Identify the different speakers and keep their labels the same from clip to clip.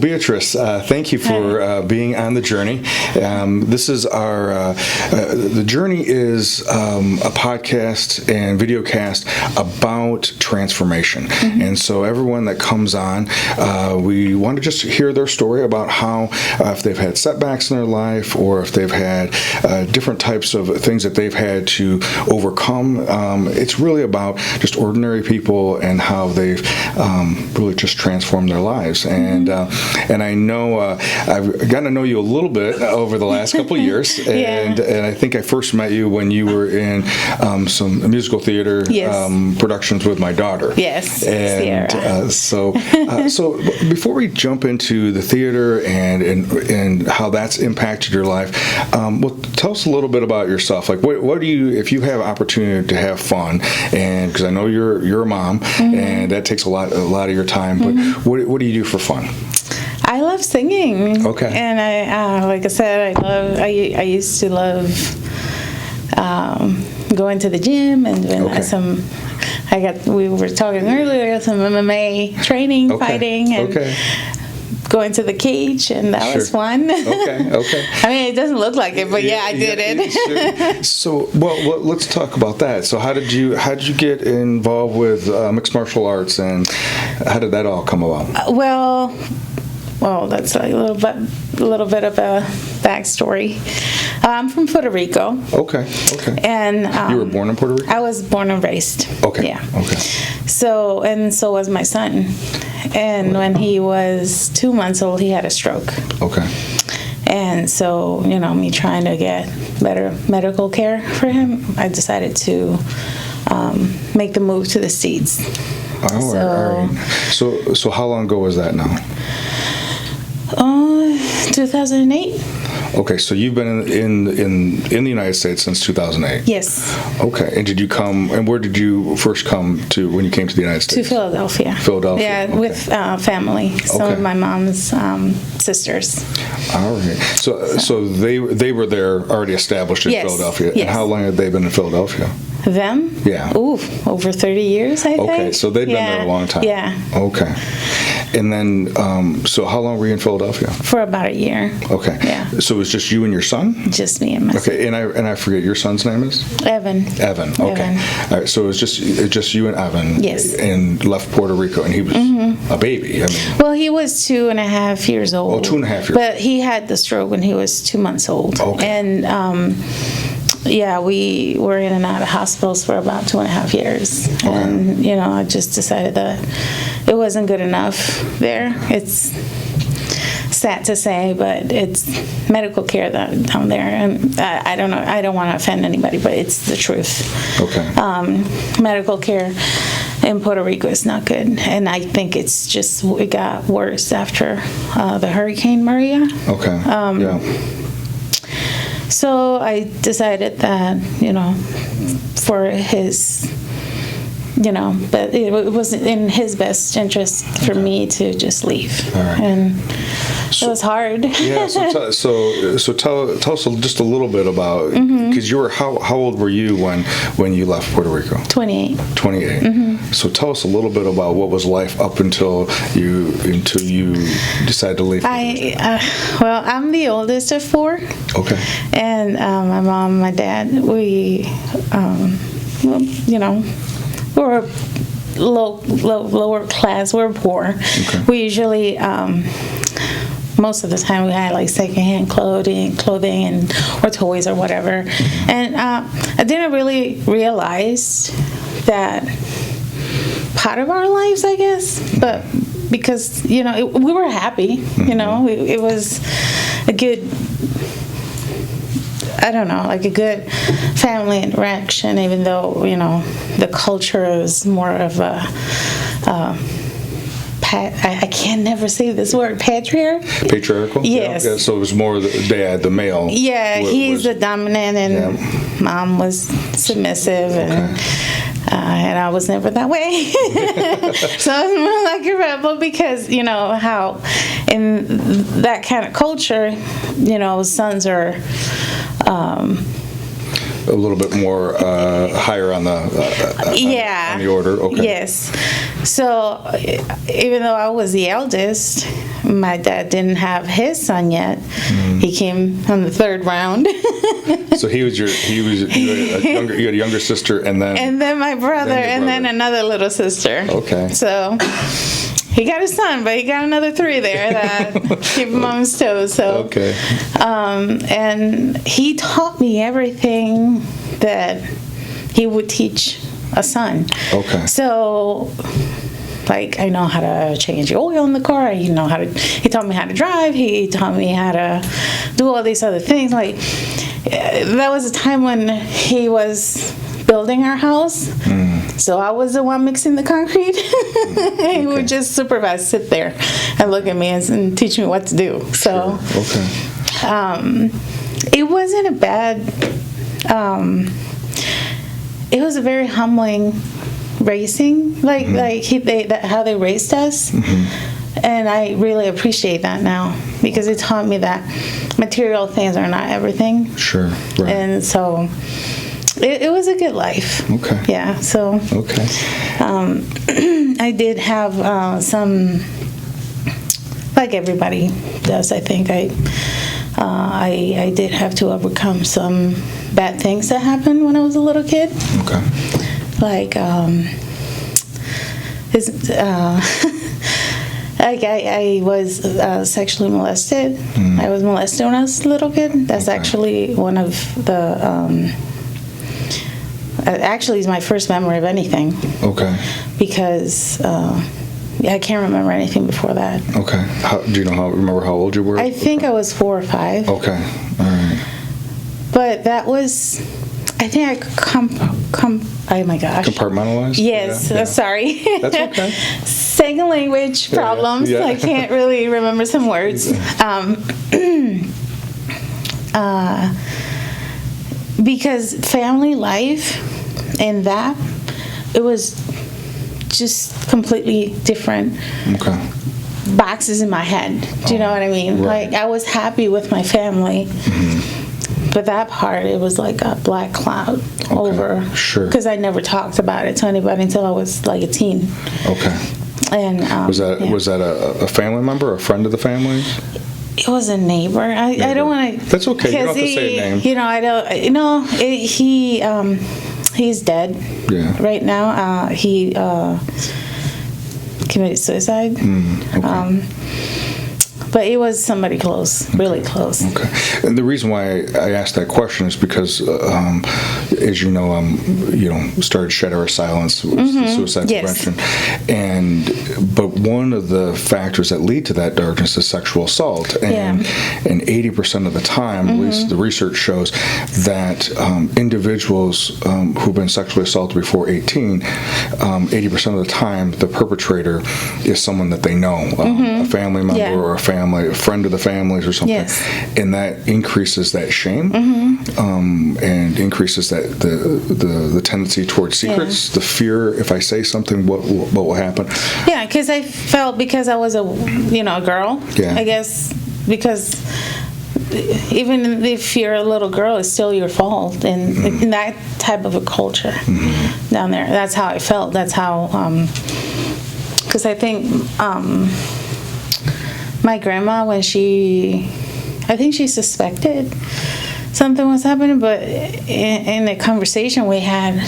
Speaker 1: Beatriz, thank you for being on the journey. This is the journey is a podcast and video cast about transformation. And so everyone that comes on, we want to just hear their story about how, if they've had setbacks in their life or if they've had different types of things that they've had to overcome. It's really about just ordinary people and how they've really just transformed their lives. And I know I've gotten to know you a little bit over the last couple of years, and I think I first met you when you were in some musical theater productions with my daughter.
Speaker 2: Yes,
Speaker 1: and so before we jump into the theater and how that's impacted your life, well, tell us a little bit about yourself. Like, what do you, if you have opportunity to have fun, and because I know you're a mom, and that takes a lot of your time, but what do you do for fun?
Speaker 2: I love singing.
Speaker 1: Okay.
Speaker 2: And I like I said, I used to love going to the gym and doing we were talking earlier, some MMA training, fighting, and going to the cage, and that was fun. Okay. I mean, it doesn't look like it, but I did it.
Speaker 1: Sure. So, well, let's talk about that. So, how did you get involved with mixed martial arts, and how did that all come about?
Speaker 2: Well, that's a little bit of a backstory. I'm from Puerto Rico.
Speaker 1: Okay.
Speaker 2: And
Speaker 1: you were born in Puerto Rico?
Speaker 2: I was born and raised.
Speaker 1: Okay.
Speaker 2: Yeah. Okay. So was my son. And when he was 2 months old, he had a stroke. Okay. And so, me trying to get better medical care for him, I decided to make the move to the States.
Speaker 1: Oh, all right. So how long ago was that now?
Speaker 2: 2008.
Speaker 1: Okay, so you've been in the United States since 2008.
Speaker 2: Yes.
Speaker 1: Okay, and did you come? And where did you first come to when you came to the United States?
Speaker 2: To Philadelphia.
Speaker 1: Philadelphia.
Speaker 2: Yeah, with family. Some of my mom's sisters.
Speaker 1: All right. So they were there already established in Philadelphia.
Speaker 2: Yes.
Speaker 1: And how long had they been in Philadelphia?
Speaker 2: Them?
Speaker 1: Yeah.
Speaker 2: Ooh, over 30 years, I think.
Speaker 1: Okay, so they'd been there a long time.
Speaker 2: Yeah.
Speaker 1: Okay. And then, so how long were you in Philadelphia?
Speaker 2: For about a year.
Speaker 1: Okay.
Speaker 2: Yeah.
Speaker 1: So it was just you and your son?
Speaker 2: Just me and my son.
Speaker 1: Okay, and I forget, your son's name is?
Speaker 2: Evan.
Speaker 1: Okay.
Speaker 2: Evan.
Speaker 1: All right, so it was just you and Evan.
Speaker 2: Yes.
Speaker 1: And left Puerto Rico, and he was a baby. I mean.
Speaker 2: Well, he was 2.5 years old.
Speaker 1: Oh, 2.5 years.
Speaker 2: But he had the stroke when he was 2 months old.
Speaker 1: Okay.
Speaker 2: And we were in and out of hospitals for about 2.5 years. Okay. And, I just decided that it wasn't good enough there. It's sad to say, but it's medical care down there. And I don't know, I don't want to offend anybody, but it's the truth.
Speaker 1: Okay.
Speaker 2: Medical care in Puerto Rico is not good. And I think it got worse after the Hurricane Maria.
Speaker 1: Okay.
Speaker 2: So I decided that, for his, but it wasn't in his best interest for me to just leave.
Speaker 1: All right.
Speaker 2: And it was hard.
Speaker 1: Yeah. So tell us just a little bit about, because you were how old were you when you left Puerto Rico?
Speaker 2: 28.
Speaker 1: 28. Mm-hmm. So tell us a little bit about what was life up until you decided to leave.
Speaker 2: I'm the oldest of 4.
Speaker 1: Okay.
Speaker 2: And my mom, my dad, we we're lower class. We're poor. Okay. We usually, most of the time, we had like secondhand clothing, or toys or whatever. And I didn't really realize that part of our lives, I guess, but because we were happy. It was a good. I don't know, like a good family interaction, even though, the culture is more of a, I can never say this word,
Speaker 1: patriarchal?
Speaker 2: Yes.
Speaker 1: Yeah, so it was more the dad, the male.
Speaker 2: Yeah, he's the dominant, and mom was submissive, and I was never that way. So I was more like a rebel because, how in that kind of culture, sons are
Speaker 1: A little bit more higher on the on the order. Okay.
Speaker 2: Yes. So even though I was the eldest, my dad didn't have his son yet. He came on the third round.
Speaker 1: So you had a younger sister, and then
Speaker 2: my brother, and then another little sister.
Speaker 1: Okay.
Speaker 2: So he got a son, but he got another 3 there that keep him on his toes. So
Speaker 1: okay.
Speaker 2: And he taught me everything that he would teach a son.
Speaker 1: Okay.
Speaker 2: So, like, I know how to change the oil in the car. He taught me how to drive. He taught me how to do all these other things. Like, that was a time when he was building our house. So I was the one mixing the concrete. He would just supervise, sit there and look at me and teach me what to do. So,
Speaker 1: okay.
Speaker 2: It wasn't a bad, it was a very humbling raising, how they raised us. And I really appreciate that now, because it taught me that material things are not everything.
Speaker 1: Sure, right.
Speaker 2: And so it was a good life.
Speaker 1: Okay.
Speaker 2: Yeah, so.
Speaker 1: Okay.
Speaker 2: I did have some, like everybody does, I think. I did have to overcome some bad things that happened when I was a little kid.
Speaker 1: Okay.
Speaker 2: Like, I was sexually molested. I was molested when I was a little kid. That's actually one of the, actually it's my first memory of anything.
Speaker 1: Okay.
Speaker 2: Because I can't remember anything before that.
Speaker 1: Okay. Do you remember how old you were?
Speaker 2: I think I was 4 or 5.
Speaker 1: Okay. All right.
Speaker 2: But that was, I think I oh my gosh.
Speaker 1: Compartmentalized?
Speaker 2: Yes,
Speaker 1: Yeah.
Speaker 2: Sorry.
Speaker 1: That's okay.
Speaker 2: Second language problems.
Speaker 1: Yeah.
Speaker 2: I can't really remember some words. Because family life and that, it was just completely different.
Speaker 1: Okay.
Speaker 2: Boxes in my head. Do you know what I mean?
Speaker 1: Right.
Speaker 2: Like, I was happy with my family. But that part, it was like a black cloud over.
Speaker 1: Sure.
Speaker 2: Because I never talked about it to anybody until I was like a teen.
Speaker 1: Okay.
Speaker 2: And
Speaker 1: was that a family member, a friend of the family?
Speaker 2: It was a neighbor. I don't want to.
Speaker 1: That's okay. You don't have to say a name.
Speaker 2: You know, I don't. You know, he's dead.
Speaker 1: Yeah.
Speaker 2: Right now, he committed suicide.
Speaker 1: Okay.
Speaker 2: But it was somebody close, really close.
Speaker 1: Okay. And the reason why I asked that question is because, as you know, started Shed Our Silence, suicide prevention, but one of the factors that lead to that darkness is sexual assault, and 80% of the time, at least the research shows, that individuals who've been sexually assaulted before 18, 80% of the time, the perpetrator is someone that they know, a family member or a friend of the families or something, and that increases that shame, and increases that the tendency towards secrets, the fear. If I say something, what will happen?
Speaker 2: Yeah, because I felt, because I was a girl.
Speaker 1: Yeah.
Speaker 2: I guess because even if you're a little girl, it's still your fault, and in that type of a culture down there, that's how I felt. That's how, because I think. My grandma, I think she suspected something was happening, but in the conversation we had,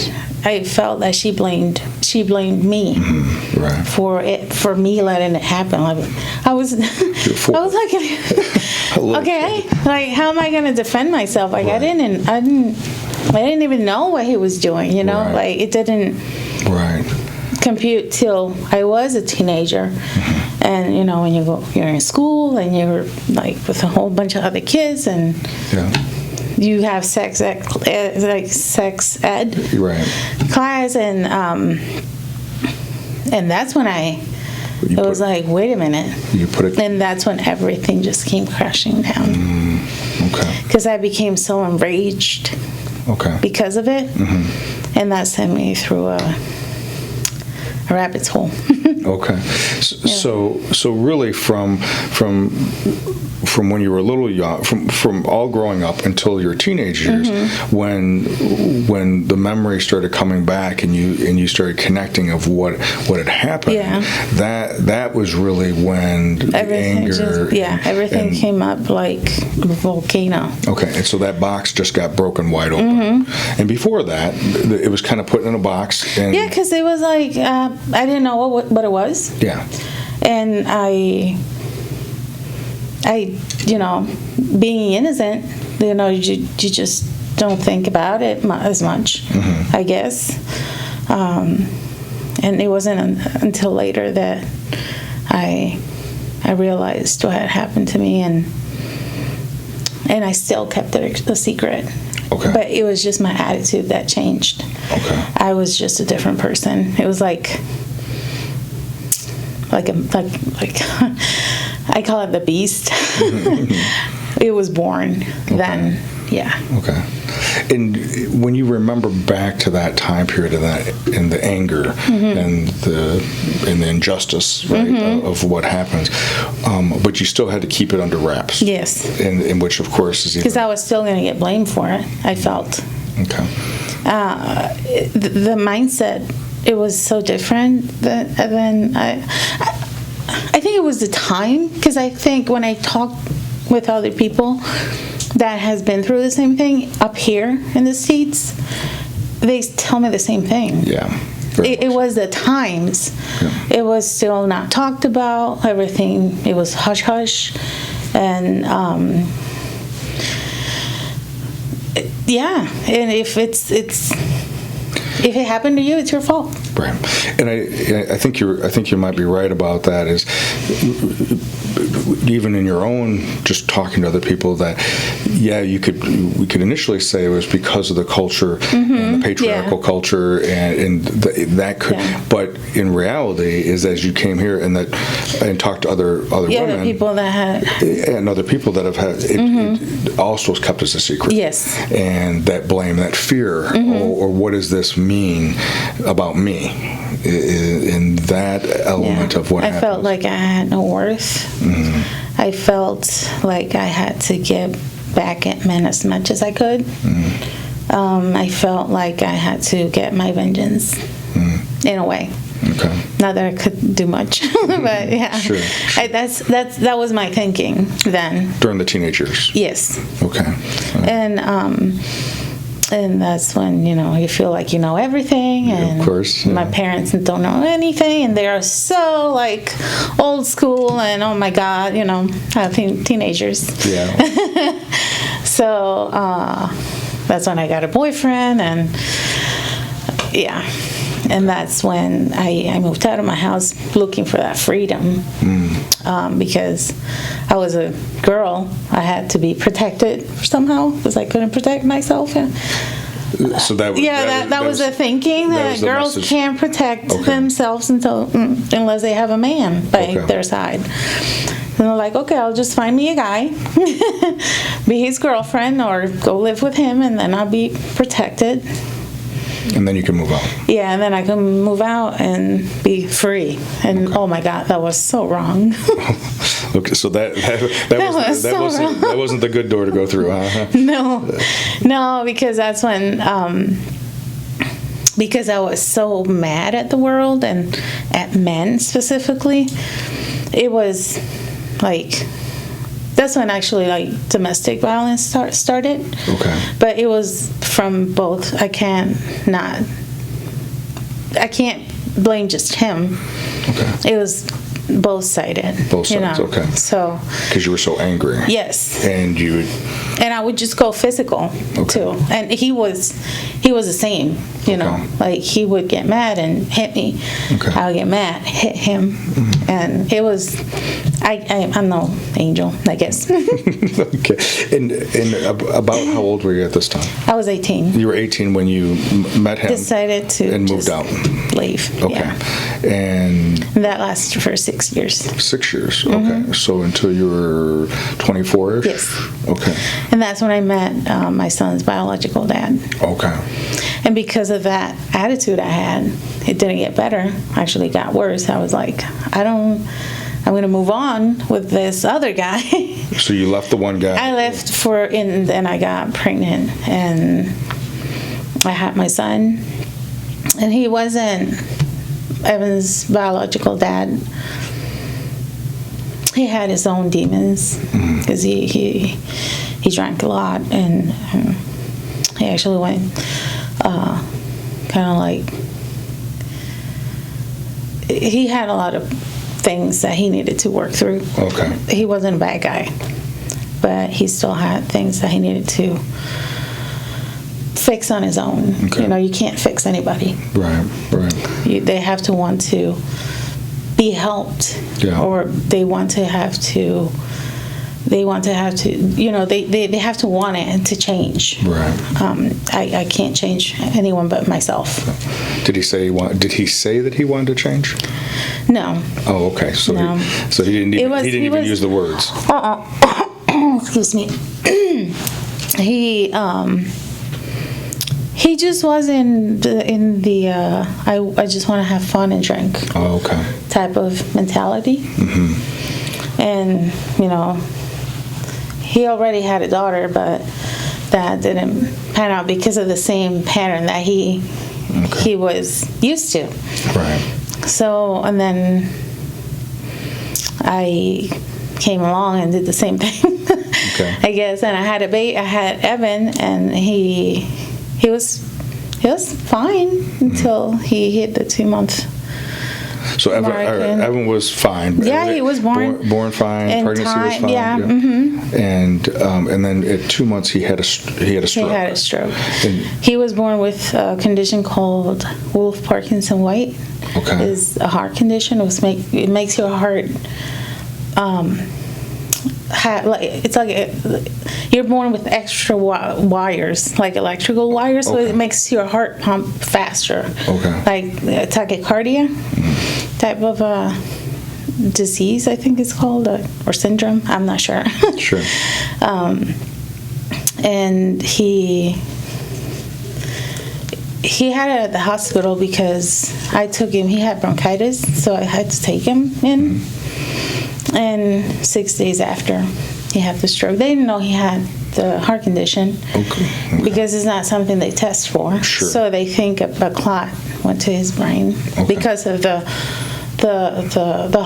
Speaker 2: I felt that she blamed me for me letting it happen. I was like, okay, like, how am I going to defend myself? Like, I didn't even know what he was doing. Like, it didn't compute till I was a teenager. And when you're in school and you're like with a whole bunch of other kids, and you have sex ed class, and that's when it was like, wait a minute. And that's when everything just came crashing down. Okay. Because I became so enraged. Okay. Because of it, and that sent me through a rabbit's hole.
Speaker 1: Okay. So really from when you were a little young, from all growing up until your teenage years, when the memory started coming back and you started connecting of what had happened, that was really when the anger,
Speaker 2: everything came up like a volcano.
Speaker 1: Okay, and so that box just got broken wide open. And before that, it was kind of put in a box. And
Speaker 2: because it was like I didn't know what it was.
Speaker 1: Yeah.
Speaker 2: And I, being innocent, you just don't think about it as much, I guess. And it wasn't until later that I realized what had happened to me, and I still kept it a secret.
Speaker 1: Okay.
Speaker 2: But it was just my attitude that changed.
Speaker 1: Okay.
Speaker 2: I was just a different person. It was like I call it the beast. It was born then. Yeah.
Speaker 1: Okay. And when you remember back to that time period and the anger and the injustice, right, of what happens, but you still had to keep it under wraps.
Speaker 2: Yes.
Speaker 1: In which, of course, is
Speaker 2: because I was still going to get blamed for it. I felt.
Speaker 1: Okay.
Speaker 2: The mindset, it was so different than I think it was the time, because I think when I talk with other people that has been through the same thing up here in the States, they tell me the same thing.
Speaker 1: Yeah.
Speaker 2: It was the times. Yeah. It was still not talked about. Everything, it was hush hush, and and if if it happened to you, it's your fault.
Speaker 1: Right, and I think you might be right about that. Is even in your own, just talking to other people, that we could initially say it was because of the culture and the patriarchal culture, and that could, but in reality, is as you came here and talked to other women,
Speaker 2: people that had,
Speaker 1: and other people that have had it also was kept as a secret.
Speaker 2: Yes,
Speaker 1: and that blame, that fear, or what does this mean about me? In that element of what
Speaker 2: I felt like I had no worth. I felt like I had to get back at men as much as I could. I felt like I had to get my vengeance in a way.
Speaker 1: Okay.
Speaker 2: Not that I could do much, but yeah,
Speaker 1: sure.
Speaker 2: That was my thinking then.
Speaker 1: During the teenage years.
Speaker 2: Yes.
Speaker 1: Okay. Right.
Speaker 2: And that's when, you feel like you know everything, and
Speaker 1: of course,
Speaker 2: my parents don't know anything, and they are so like old school, and oh my God, teenagers.
Speaker 1: Yeah.
Speaker 2: So that's when I got a boyfriend, and and that's when I moved out of my house looking for that freedom, because I was a girl. I had to be protected somehow because I couldn't protect myself.
Speaker 1: So that
Speaker 2: was the thinking, that girls can't protect themselves unless they have a man by their side. And they're like, okay, I'll just find me a guy, be his girlfriend, or go live with him, and then I'll be protected.
Speaker 1: And then you can move out. Yeah,
Speaker 2: and then I can move out and be free. And oh my God, that was so wrong.
Speaker 1: Okay, so that wasn't the good door to go through, huh?
Speaker 2: No, because that's when because I was so mad at the world and at men specifically. It was like, that's when actually like domestic violence started.
Speaker 1: Okay.
Speaker 2: But it was from both. I can't blame just him.
Speaker 1: Okay.
Speaker 2: It was both sided.
Speaker 1: Both sides. Okay.
Speaker 2: So.
Speaker 1: Because you were so angry.
Speaker 2: Yes.
Speaker 1: And you would.
Speaker 2: And I would just go physical too. And he was the same. Like he would get mad and hit me.
Speaker 1: Okay.
Speaker 2: I would get mad, hit him, and it was. I'm no angel, I guess.
Speaker 1: Okay. And about how old were you at this time?
Speaker 2: I was 18.
Speaker 1: You were 18 when you met him.
Speaker 2: Decided to
Speaker 1: and moved out.
Speaker 2: Leave.
Speaker 1: Okay.
Speaker 2: Yeah.
Speaker 1: And
Speaker 2: that lasted for 6 years.
Speaker 1: 6 years. Okay. So until you were 24-ish?
Speaker 2: Yes.
Speaker 1: Okay.
Speaker 2: And that's when I met my son's biological dad.
Speaker 1: Okay.
Speaker 2: And because of that attitude I had, it didn't get better. Actually, it got worse. I was like, I'm going to move on with this other guy.
Speaker 1: So you left the one guy?
Speaker 2: I left and then I got pregnant, and I had my son. And he wasn't Evan's biological dad. He had his own demons because he drank a lot, and he actually went kind of like, he had a lot of things that he needed to work through.
Speaker 1: Okay.
Speaker 2: He wasn't a bad guy, but he still had things that he needed to fix on his own.
Speaker 1: Okay.
Speaker 2: You know, you can't fix anybody.
Speaker 1: Right.
Speaker 2: They have to want to be helped, or they have to, you know, they have to want it to change.
Speaker 1: Right.
Speaker 2: I can't change anyone but myself.
Speaker 1: Did he say that he wanted to change?
Speaker 2: No.
Speaker 1: Oh, okay. So
Speaker 2: No.
Speaker 1: He didn't even use the words.
Speaker 2: Excuse me. He just wasn't in the I just want to have fun and drink type of mentality. Mm-hmm. And, you know, he already had a daughter, but that didn't pan out because of the same pattern that he was used to.
Speaker 1: Right.
Speaker 2: So, and then I came along and did the same thing.
Speaker 1: Okay.
Speaker 2: I guess, and I had Evan, and he was fine until he hit the 2-month.
Speaker 1: So Evan was fine.
Speaker 2: Yeah, he was born
Speaker 1: fine. Pregnancy was fine.
Speaker 2: Yeah. Mm-hmm.
Speaker 1: And then at 2 months he had a stroke.
Speaker 2: He had a stroke. He was born with a condition called Wolff-Parkinson-White.
Speaker 1: Okay.
Speaker 2: It's a heart condition. It makes your heart. It's like you're born with extra wires, like electrical wires, so it makes your heart pump faster.
Speaker 1: Okay.
Speaker 2: Like tachycardia type of disease, I think it's called, or syndrome. I'm not sure.
Speaker 1: Sure.
Speaker 2: And he had it at the hospital because I took him. He had bronchitis, so I had to take him in. And 6 days after he had the stroke, they didn't know he had the heart condition because it's not something they test for.
Speaker 1: Sure.
Speaker 2: So they think a clot went to his brain because of the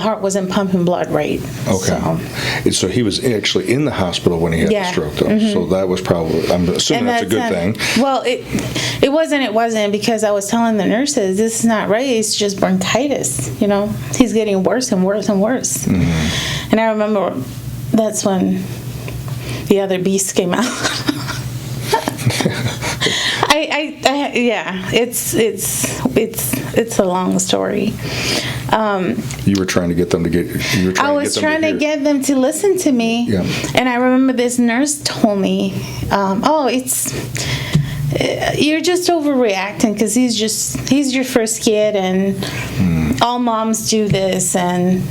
Speaker 2: heart wasn't pumping blood right.
Speaker 1: Okay. So he was actually in the hospital when he had the stroke, though. Mm-hmm. So that was probably, I'm assuming that's a good thing.
Speaker 2: Well, it wasn't because I was telling the nurses, this is not right, it's just bronchitis, you know. He's getting worse and worse and worse. Mm-hmm. And I remember that's when the other beast came out. It's a long story.
Speaker 1: You were trying to get them to get.
Speaker 2: I was trying to get them to listen to me.
Speaker 1: Yeah.
Speaker 2: And I remember this nurse told me, you're just overreacting because he's your first kid, and all moms do this, and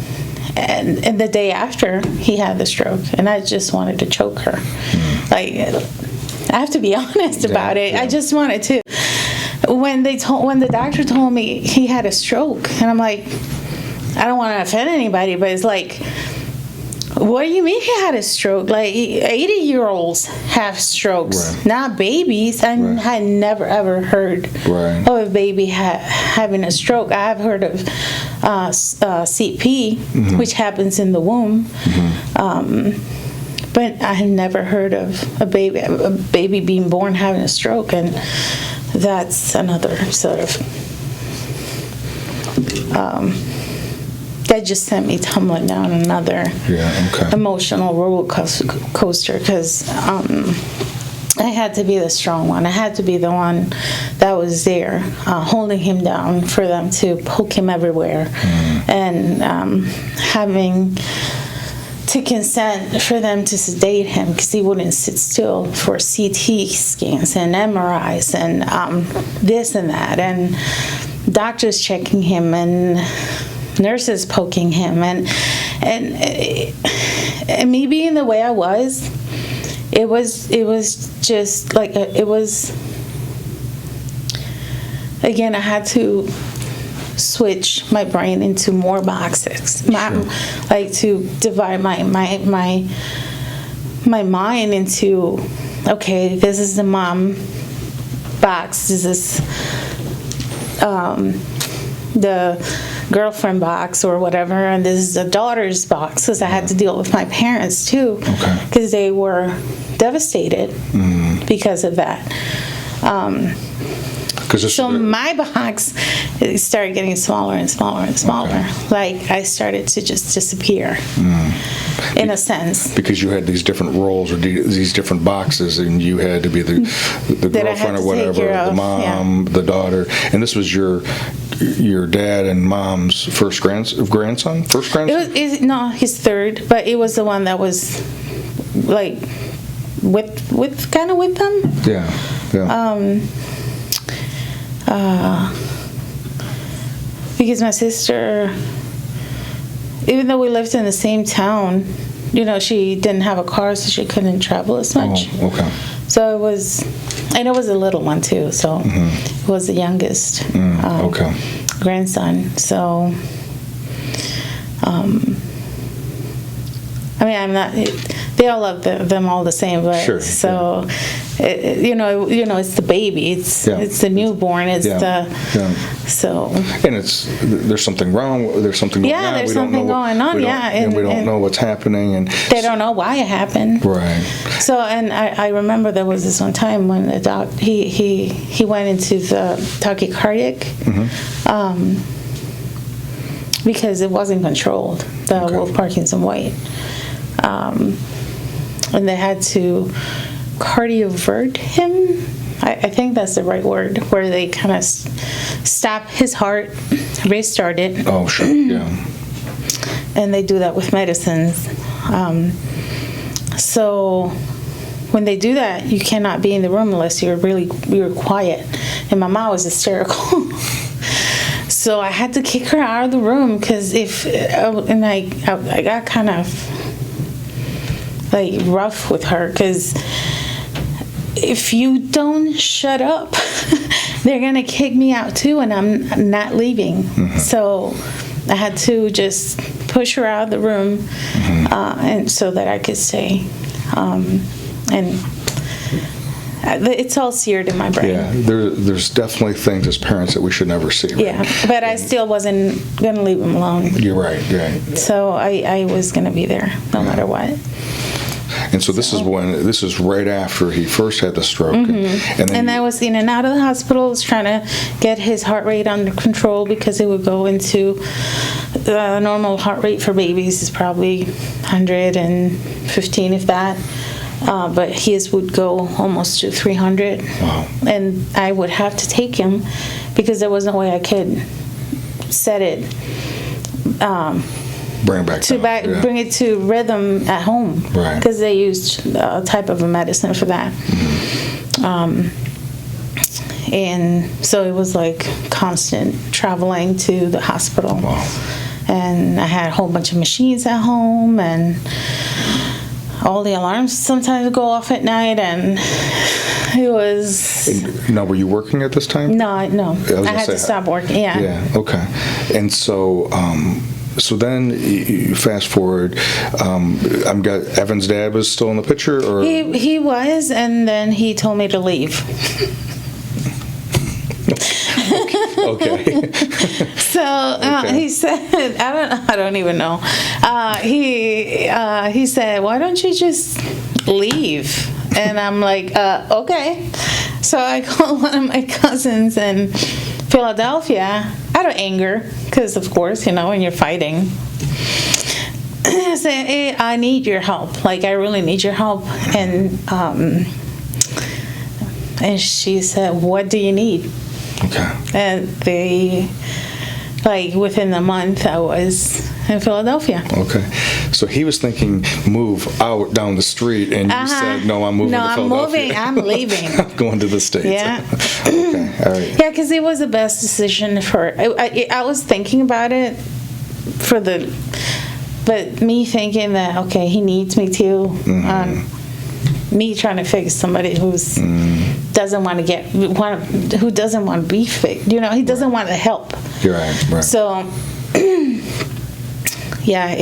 Speaker 2: the day after he had the stroke, and I just wanted to choke her. Like, I have to be honest about it. Yeah. I just wanted to. When the doctor told me he had a stroke, and I'm like, I don't want to offend anybody, but it's like, what do you mean he had a stroke? Like, 80-year-olds have strokes, not babies. I had never ever heard of a baby having a stroke. I've heard of CP, which happens in the womb. But I had never heard of a baby being born having a stroke, and that's another sort of that just sent me tumbling down another emotional roller coaster because I had to be the strong one. I had to be the one that was there, holding him down for them to poke him everywhere, and having to consent for them to sedate him because he wouldn't sit still for CT scans and MRIs and this and that, and doctors checking him and nurses poking him, and me being the way I was, it was just like it was. Again, I had to switch my brain into more boxes. Like to divide my mind into, okay, this is the mom box, this is the girlfriend box or whatever, and this is the daughter's box, because I had to deal with my parents too, because they were devastated because of that. So my box started getting smaller and smaller and smaller. Okay. Like I started to just disappear, in a sense. Because you had these different roles or these different boxes, and you had to be the girlfriend or whatever, the mom, the daughter, and this was your dad and mom's first grandson. No, his third, but it was the one that was like with them.
Speaker 1: Yeah.
Speaker 2: Because my sister, even though we lived in the same town, she didn't have a car, so she couldn't travel as much.
Speaker 1: Oh, okay.
Speaker 2: So it was a little one too, so it was the youngest grandson. So, I'm not. They all love them all the same, but
Speaker 1: sure,
Speaker 2: so it's the baby, it's the newborn, so.
Speaker 1: And there's something wrong. There's something going on.
Speaker 2: There's something going on.
Speaker 1: And we don't know what's happening, and
Speaker 2: they don't know why it happened.
Speaker 1: Right.
Speaker 2: So, and I remember there was this one time when the doc he went into the tachycardic, because it wasn't controlled, the Wolff Parkinson White. And they had to cardiovert him. I think that's the right word, where they kind of stop his heart, restart it.
Speaker 1: Oh, sure, yeah.
Speaker 2: And they do that with medicines. So when they do that, you cannot be in the room unless you're quiet. And my mom was hysterical. So I had to kick her out of the room because I got kind of like rough with her, because if you don't shut up, they're gonna kick me out too, and I'm not leaving. So I had to just push her out of the room, and so that I could stay. And it's all seared in my brain.
Speaker 1: Yeah, there's definitely things as parents that we should never see. Right?
Speaker 2: Yeah, but I still wasn't gonna leave him alone.
Speaker 1: You're right.
Speaker 2: So I was gonna be there no matter what.
Speaker 1: And so this is right after he first had the stroke. And
Speaker 2: I was in and out of the hospital, was trying to get his heart rate under control, because it would go into the normal heart rate for babies is probably 115, if that. But his would go almost to 300.
Speaker 1: Wow.
Speaker 2: And I would have to take him because there was no way I could set it.
Speaker 1: Bring
Speaker 2: it to rhythm at home,
Speaker 1: right?
Speaker 2: Because they used a type of a medicine for that, and so it was like constant traveling to the hospital.
Speaker 1: Wow.
Speaker 2: And I had a whole bunch of machines at home, and all the alarms sometimes would go off at night, and it was.
Speaker 1: Now, were you working at this time?
Speaker 2: No. I had to stop working. Yeah.
Speaker 1: Yeah. Okay. And so. So then, you fast forward. I'm got Evan's dad was still in the picture, or
Speaker 2: he was, and then he told me to leave.
Speaker 1: Okay.
Speaker 2: So he said, I don't even know. He said, "Why don't you just leave?" And I'm like, "Okay." So I called one of my cousins in Philadelphia out of anger, because of course, when you're fighting. I said, "Hey, I need your help. Like, I really need your help." And she said, "What do you need?" Okay. And they, like, within a month, I was in Philadelphia.
Speaker 1: Okay. So he was thinking move out down the street, and you said, no, I'm moving to Philadelphia.
Speaker 2: I'm leaving.
Speaker 1: I'm going to the States.
Speaker 2: Yeah.
Speaker 1: Okay. All right.
Speaker 2: Yeah, because it was the best decision for. I was thinking about it but me thinking that okay, he needs me too. Me trying to fix somebody who's doesn't want to who doesn't want to be fixed. You know, he doesn't want to help.
Speaker 1: You're right.
Speaker 2: So, yeah,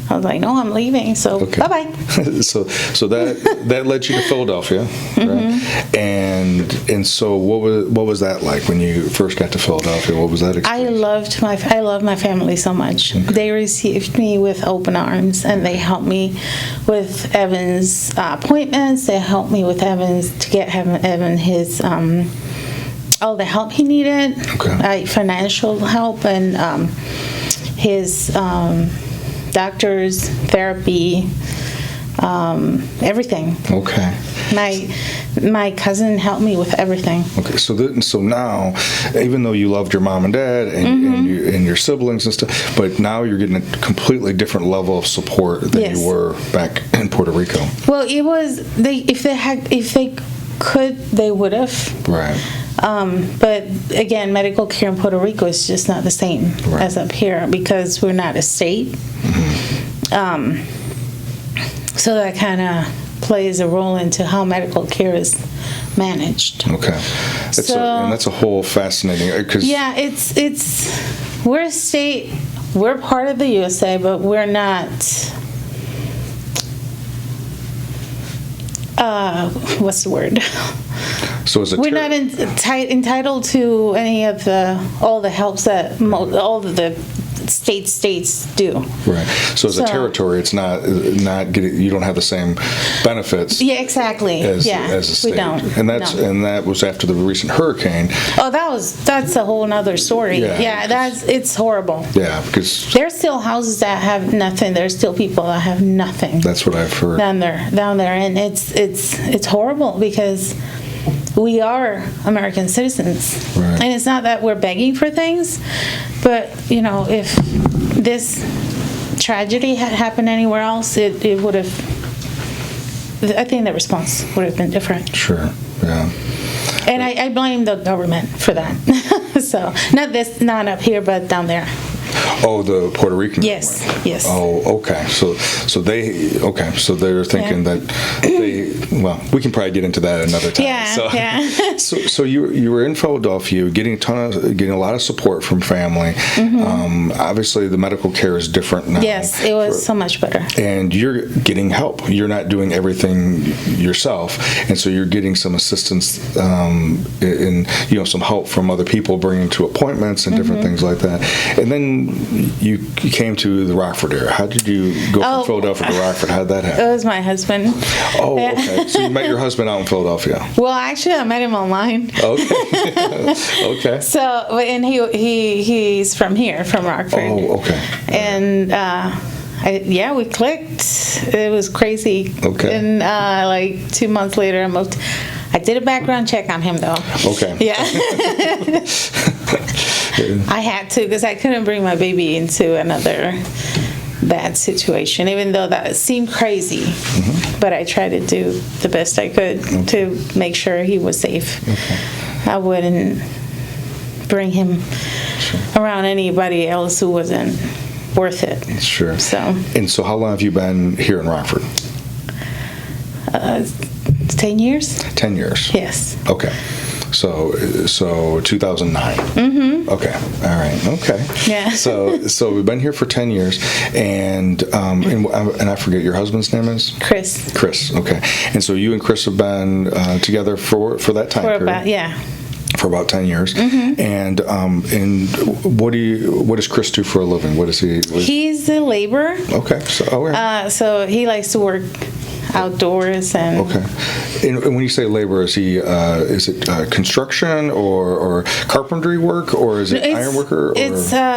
Speaker 2: I was like, no, I'm leaving. So bye bye.
Speaker 1: so that led you to Philadelphia, right? And so what was that like when you first got to Philadelphia? What was that experience?
Speaker 2: I loved my family so much. Okay. They received me with open arms, and they helped me with Evan's appointments. They helped me with Evan's to get Evan his all the help he needed, financial help, and his doctors, therapy, everything.
Speaker 1: Okay.
Speaker 2: My cousin helped me with everything.
Speaker 1: Okay, so now, even though you loved your mom and dad and your siblings and stuff, but now you're getting a completely different level of support than you were back in Puerto Rico.
Speaker 2: Well, it was if they could, they would have.
Speaker 1: Right.
Speaker 2: But again, medical care in Puerto Rico is just not the same as up here because we're not a state. So that kind of plays a role into how medical care is managed.
Speaker 1: Okay. And that's a whole fascinating because
Speaker 2: we're a state, we're part of the USA, but we're not. What's the word?
Speaker 1: So we're
Speaker 2: not entitled to any of all the helps that all of the states do.
Speaker 1: Right. So as a territory, it's not getting. You don't have the same benefits.
Speaker 2: Yeah, exactly.
Speaker 1: As a state.
Speaker 2: We don't.
Speaker 1: And that was after the recent hurricane.
Speaker 2: Oh, that's a whole other story. Yeah, it's horrible.
Speaker 1: Yeah, because
Speaker 2: there's still houses that have nothing. There's still people that have nothing.
Speaker 1: That's what I've heard
Speaker 2: down there, and it's horrible because we are American citizens,
Speaker 1: right.
Speaker 2: And it's not that we're begging for things, but if this tragedy had happened anywhere else, it would have. I think the response would have been different.
Speaker 1: Sure. Yeah.
Speaker 2: And I blame the government for that. So not up here, but down there.
Speaker 1: Oh, the Puerto Rican.
Speaker 2: Yes.
Speaker 1: Oh, okay. So they're thinking that we can probably get into that another time.
Speaker 2: Yeah.
Speaker 1: So you were in Philadelphia, getting a lot of support from family. Obviously, the medical care is different now.
Speaker 2: Yes, it was so much better.
Speaker 1: And you're getting help. You're not doing everything yourself, and so you're getting some assistance and some help from other people, bringing to appointments and different things like that. And then you came to the Rockford area. How did you go from Philadelphia to Rockford? How did that happen?
Speaker 2: It was my husband.
Speaker 1: Oh, okay. So you met your husband out in Philadelphia.
Speaker 2: Well, actually, I met him online.
Speaker 1: Okay. Okay.
Speaker 2: So, and he's from here, from Rockford.
Speaker 1: Oh, okay.
Speaker 2: And we clicked. It was crazy.
Speaker 1: Okay.
Speaker 2: And like 2 months later, I moved. I did a background check on him, though.
Speaker 1: Okay.
Speaker 2: Yeah. I had to because I couldn't bring my baby into another bad situation, even though that seemed crazy. But I tried to do the best I could to make sure he was safe. Okay. I wouldn't bring him around anybody else who wasn't worth it.
Speaker 1: Sure.
Speaker 2: So
Speaker 1: how long have you been here in Rockford?
Speaker 2: 10 years.
Speaker 1: 10 years.
Speaker 2: Yes.
Speaker 1: Okay. So 2009. Okay. All right. Okay.
Speaker 2: Yeah.
Speaker 1: So we've been here for 10 years, and I forget your husband's name is
Speaker 2: Chris.
Speaker 1: Chris. Okay. And so you and Chris have been together for that time period. For about 10 years. And what does Chris do for a living? What is he?
Speaker 2: He's a laborer.
Speaker 1: Okay.
Speaker 2: So he likes to work outdoors and.
Speaker 1: Okay. And when you say labor, is it construction or carpentry work, or is it iron worker?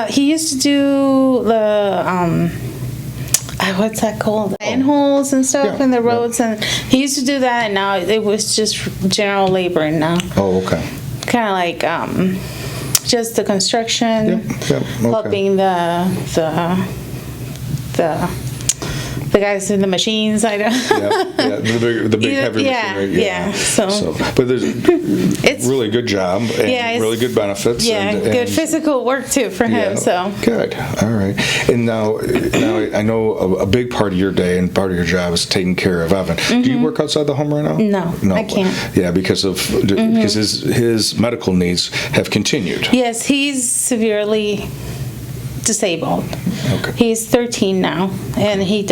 Speaker 2: He used to do the what's that called? Manholes and stuff in the roads, and he used to do that. And now it was just general labor now.
Speaker 1: Oh, okay.
Speaker 2: Kind of like just the construction,
Speaker 1: Okay.
Speaker 2: helping the guys in the machines. I don't.
Speaker 1: The big heavy machinery.
Speaker 2: Yeah. So,
Speaker 1: but there's
Speaker 2: it's
Speaker 1: really good job and really good benefits.
Speaker 2: Yeah,
Speaker 1: and
Speaker 2: good physical work too for him. So
Speaker 1: good. All right. And now I know a big part of your day and part of your job is taking care of Evan. Do you work outside the home right now?
Speaker 2: No, I can't.
Speaker 1: Yeah, because his medical needs have continued.
Speaker 2: Yes, he's severely disabled.
Speaker 1: Okay.
Speaker 2: He's 13 now, and he's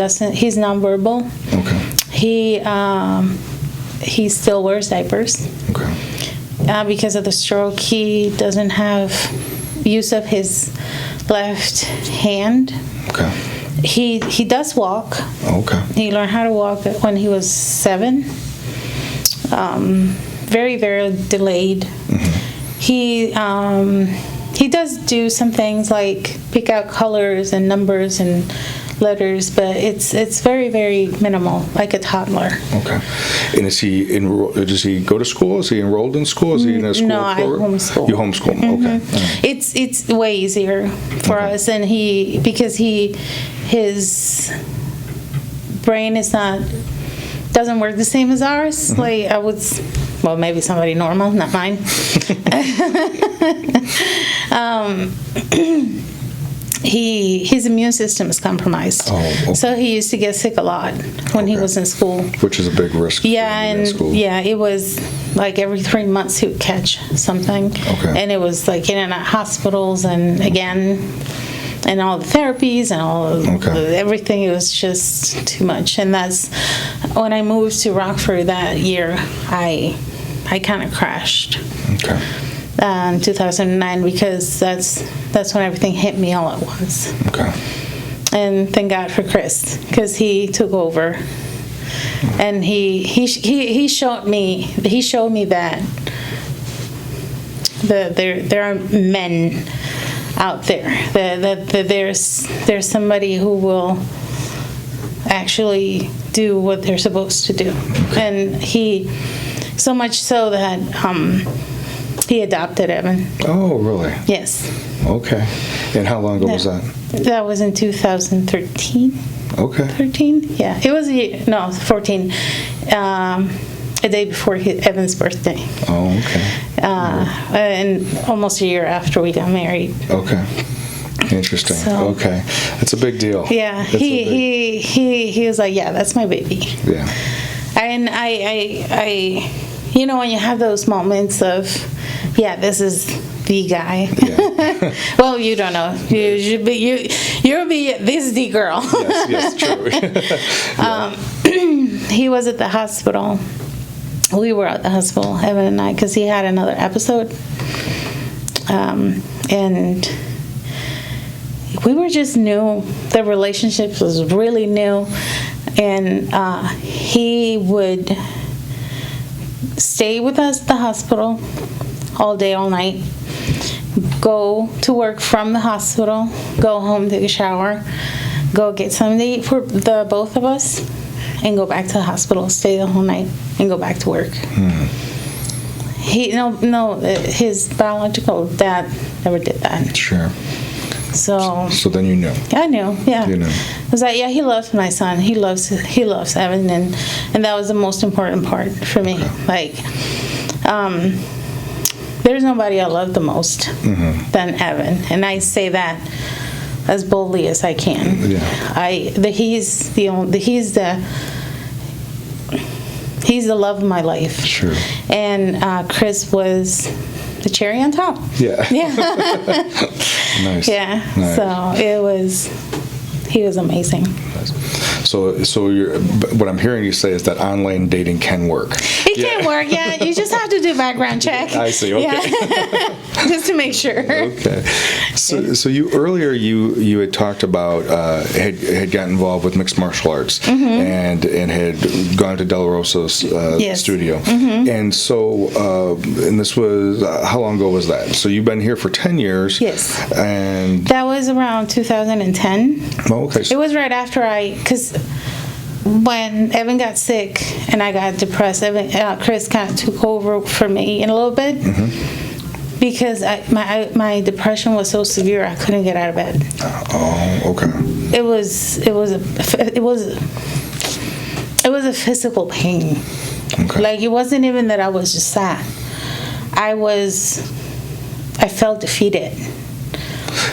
Speaker 2: nonverbal.
Speaker 1: Okay.
Speaker 2: He still wears diapers.
Speaker 1: Okay.
Speaker 2: Because of the stroke, he doesn't have use of his left hand.
Speaker 1: Okay.
Speaker 2: He does walk.
Speaker 1: Okay.
Speaker 2: He learned how to walk when he was 7. Very, very delayed. He does do some things like pick out colors and numbers and letters, but it's very, very minimal, like a toddler.
Speaker 1: Okay. And does he go to school? Is he enrolled in school? Is he in a school program?
Speaker 2: No, I homeschool.
Speaker 1: You homeschool him. Okay. Right.
Speaker 2: It's way easier for us, and because his brain doesn't work the same as ours. Like maybe somebody normal, not mine. His immune system is compromised.
Speaker 1: Oh, okay.
Speaker 2: So he used to get sick a lot when he was in school.
Speaker 1: Which is a big risk.
Speaker 2: In school. It was like every 3 months he would catch something.
Speaker 1: Okay.
Speaker 2: And it was like in and out hospitals and and all the therapies and everything. It was just too much. And that's when I moved to Rockford that year, I kind of crashed.
Speaker 1: Okay.
Speaker 2: In 2009, because that's when everything hit me all at once.
Speaker 1: Okay.
Speaker 2: And thank God for Chris, because he took over, and he showed me that there are men out there, that there's somebody who will actually do what they're supposed to do. And he, so much so that he adopted Evan.
Speaker 1: Oh, really?
Speaker 2: Yes.
Speaker 1: Okay. And how long ago was that?
Speaker 2: That was in 2013.
Speaker 1: Okay.
Speaker 2: 13? Yeah. It was 14. A day before Evan's birthday.
Speaker 1: Oh, okay.
Speaker 2: And almost a year after we got married.
Speaker 1: Okay. Interesting.
Speaker 2: So,
Speaker 1: okay. That's a big deal.
Speaker 2: Yeah. He was like, yeah, that's my baby.
Speaker 1: Yeah.
Speaker 2: And I when you have those moments of, this is the guy.
Speaker 1: Yeah.
Speaker 2: Well, you don't know. You'll be this the girl.
Speaker 1: Yes, true.
Speaker 2: He was at the hospital. We were at the hospital, Evan and I, because he had another episode. And we were just new. The relationship was really new. And he would stay with us at the hospital all day, all night, go to work from the hospital, go home, take a shower, go get something to eat for the both of us, and go back to the hospital, stay the whole night, and go back to work. His biological dad never did that.
Speaker 1: Sure.
Speaker 2: So
Speaker 1: then you knew.
Speaker 2: I knew, yeah.
Speaker 1: You knew.
Speaker 2: I was like, he loves my son. He loves Evan, and that was the most important part for me. Like, there's nobody I love the most than Evan, and I say that as boldly as I can.
Speaker 1: Yeah.
Speaker 2: He's the love of my life.
Speaker 1: Sure.
Speaker 2: And Chris was the cherry on top.
Speaker 1: Yeah.
Speaker 2: Yeah.
Speaker 1: Nice.
Speaker 2: Yeah.
Speaker 1: Nice.
Speaker 2: So he was amazing.
Speaker 1: So what I'm hearing you say is that online dating can work.
Speaker 2: It can work, yeah. You just have to do background check.
Speaker 1: I see. Okay.
Speaker 2: Yeah. Just to make sure.
Speaker 1: Okay. So you earlier you had talked about had gotten involved with mixed martial arts and had gone to De La Rosa's studio. And so and this was how long ago was that? So you've been here for 10 years.
Speaker 2: Yes.
Speaker 1: And
Speaker 2: that was around 2010.
Speaker 1: Oh, okay.
Speaker 2: It was right after because when Evan got sick and I got depressed, Chris kind of took over for me in a little bit. because my depression was so severe I couldn't get out of bed.
Speaker 1: Oh, okay.
Speaker 2: It was a physical pain.
Speaker 1: Okay.
Speaker 2: Like, it wasn't even that I was just sad. I felt defeated.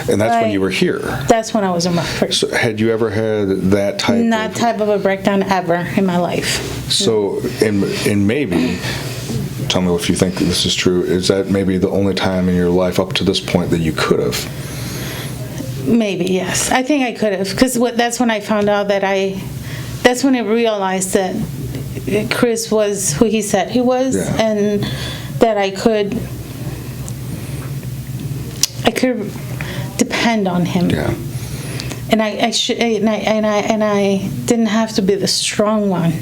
Speaker 1: And that's when you were here.
Speaker 2: That's when I was in my first.
Speaker 1: So had you ever had that type
Speaker 2: of a breakdown ever in my life.
Speaker 1: So, and maybe, tell me if you think this is true, is that maybe the only time in your life up to this point that you could have?
Speaker 2: Maybe, yes. I think I could have, because that's when I found out that's when I realized that Chris was who he said he was, and that I could depend on him.
Speaker 1: Yeah.
Speaker 2: And I didn't have to be the strong one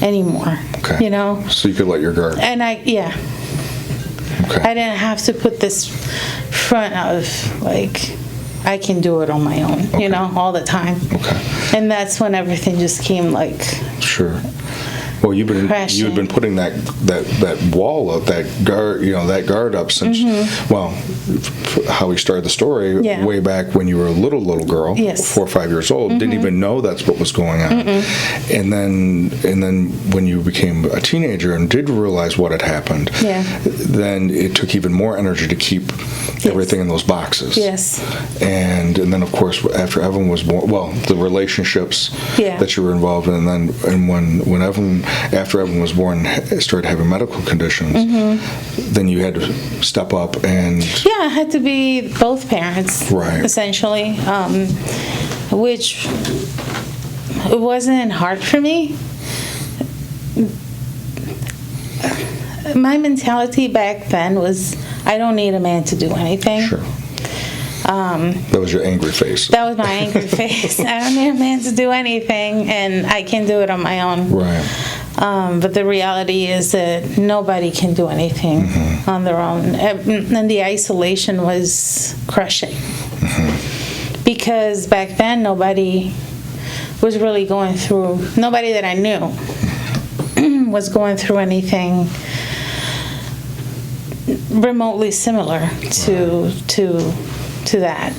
Speaker 2: anymore.
Speaker 1: Okay.
Speaker 2: You know?
Speaker 1: So you could let your guard.
Speaker 2: And
Speaker 1: Okay.
Speaker 2: I didn't have to put this front of, like, I can do it on my own, you know, all the time.
Speaker 1: Okay.
Speaker 2: And that's when everything just came, like,
Speaker 1: sure. Well, you had been putting that wall up, that guard up since, well, how we started the story, way back when you were a little girl, 4 or 5 years old, didn't even know that's what was going on. And then when you became a teenager and did realize what had happened, then it took even more energy to keep everything in those boxes.
Speaker 2: Yes.
Speaker 1: And then, of course, after Evan was born, well, the relationships that you were involved in, and when after Evan was born, started having medical conditions, then you had to step up and...
Speaker 2: Yeah, I had to be both parents, essentially, which it wasn't hard for me. My mentality back then was, I don't need a man to do anything.
Speaker 1: Sure. That was your angry face.
Speaker 2: That was my angry face. I don't need a man to do anything, and I can do it on my own.
Speaker 1: Right.
Speaker 2: But the reality is that nobody can do anything on their own. And the isolation was crushing. Because back then, nobody was really going through, nobody that I knew was going through anything remotely similar to that,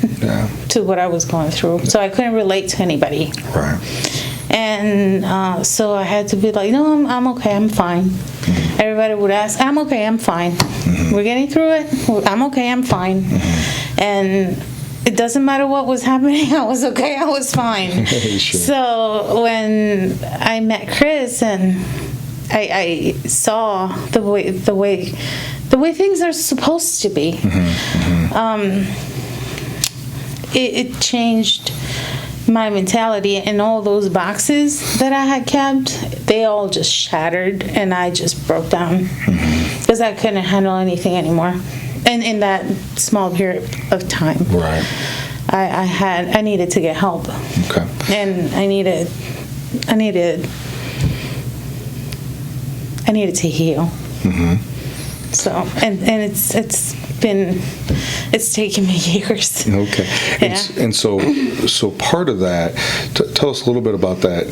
Speaker 2: to what I was going through. So I couldn't relate to anybody.
Speaker 1: Right.
Speaker 2: And so I had to be like, no, I'm okay, I'm fine. Everybody would ask, I'm okay, I'm fine. We're getting through it. I'm okay, I'm fine. And it doesn't matter what was happening. I was okay, I was fine.
Speaker 1: Sure.
Speaker 2: So when I met Chris and I saw the way things are supposed to be, it changed my mentality, and all those boxes that I had kept, they all just shattered, and I just broke down because I couldn't handle anything anymore. And in that small period of time,
Speaker 1: right,
Speaker 2: I needed to get help.
Speaker 1: Okay.
Speaker 2: And I needed to heal. So and it's taken me years.
Speaker 1: Okay. And so part of that, tell us a little bit about that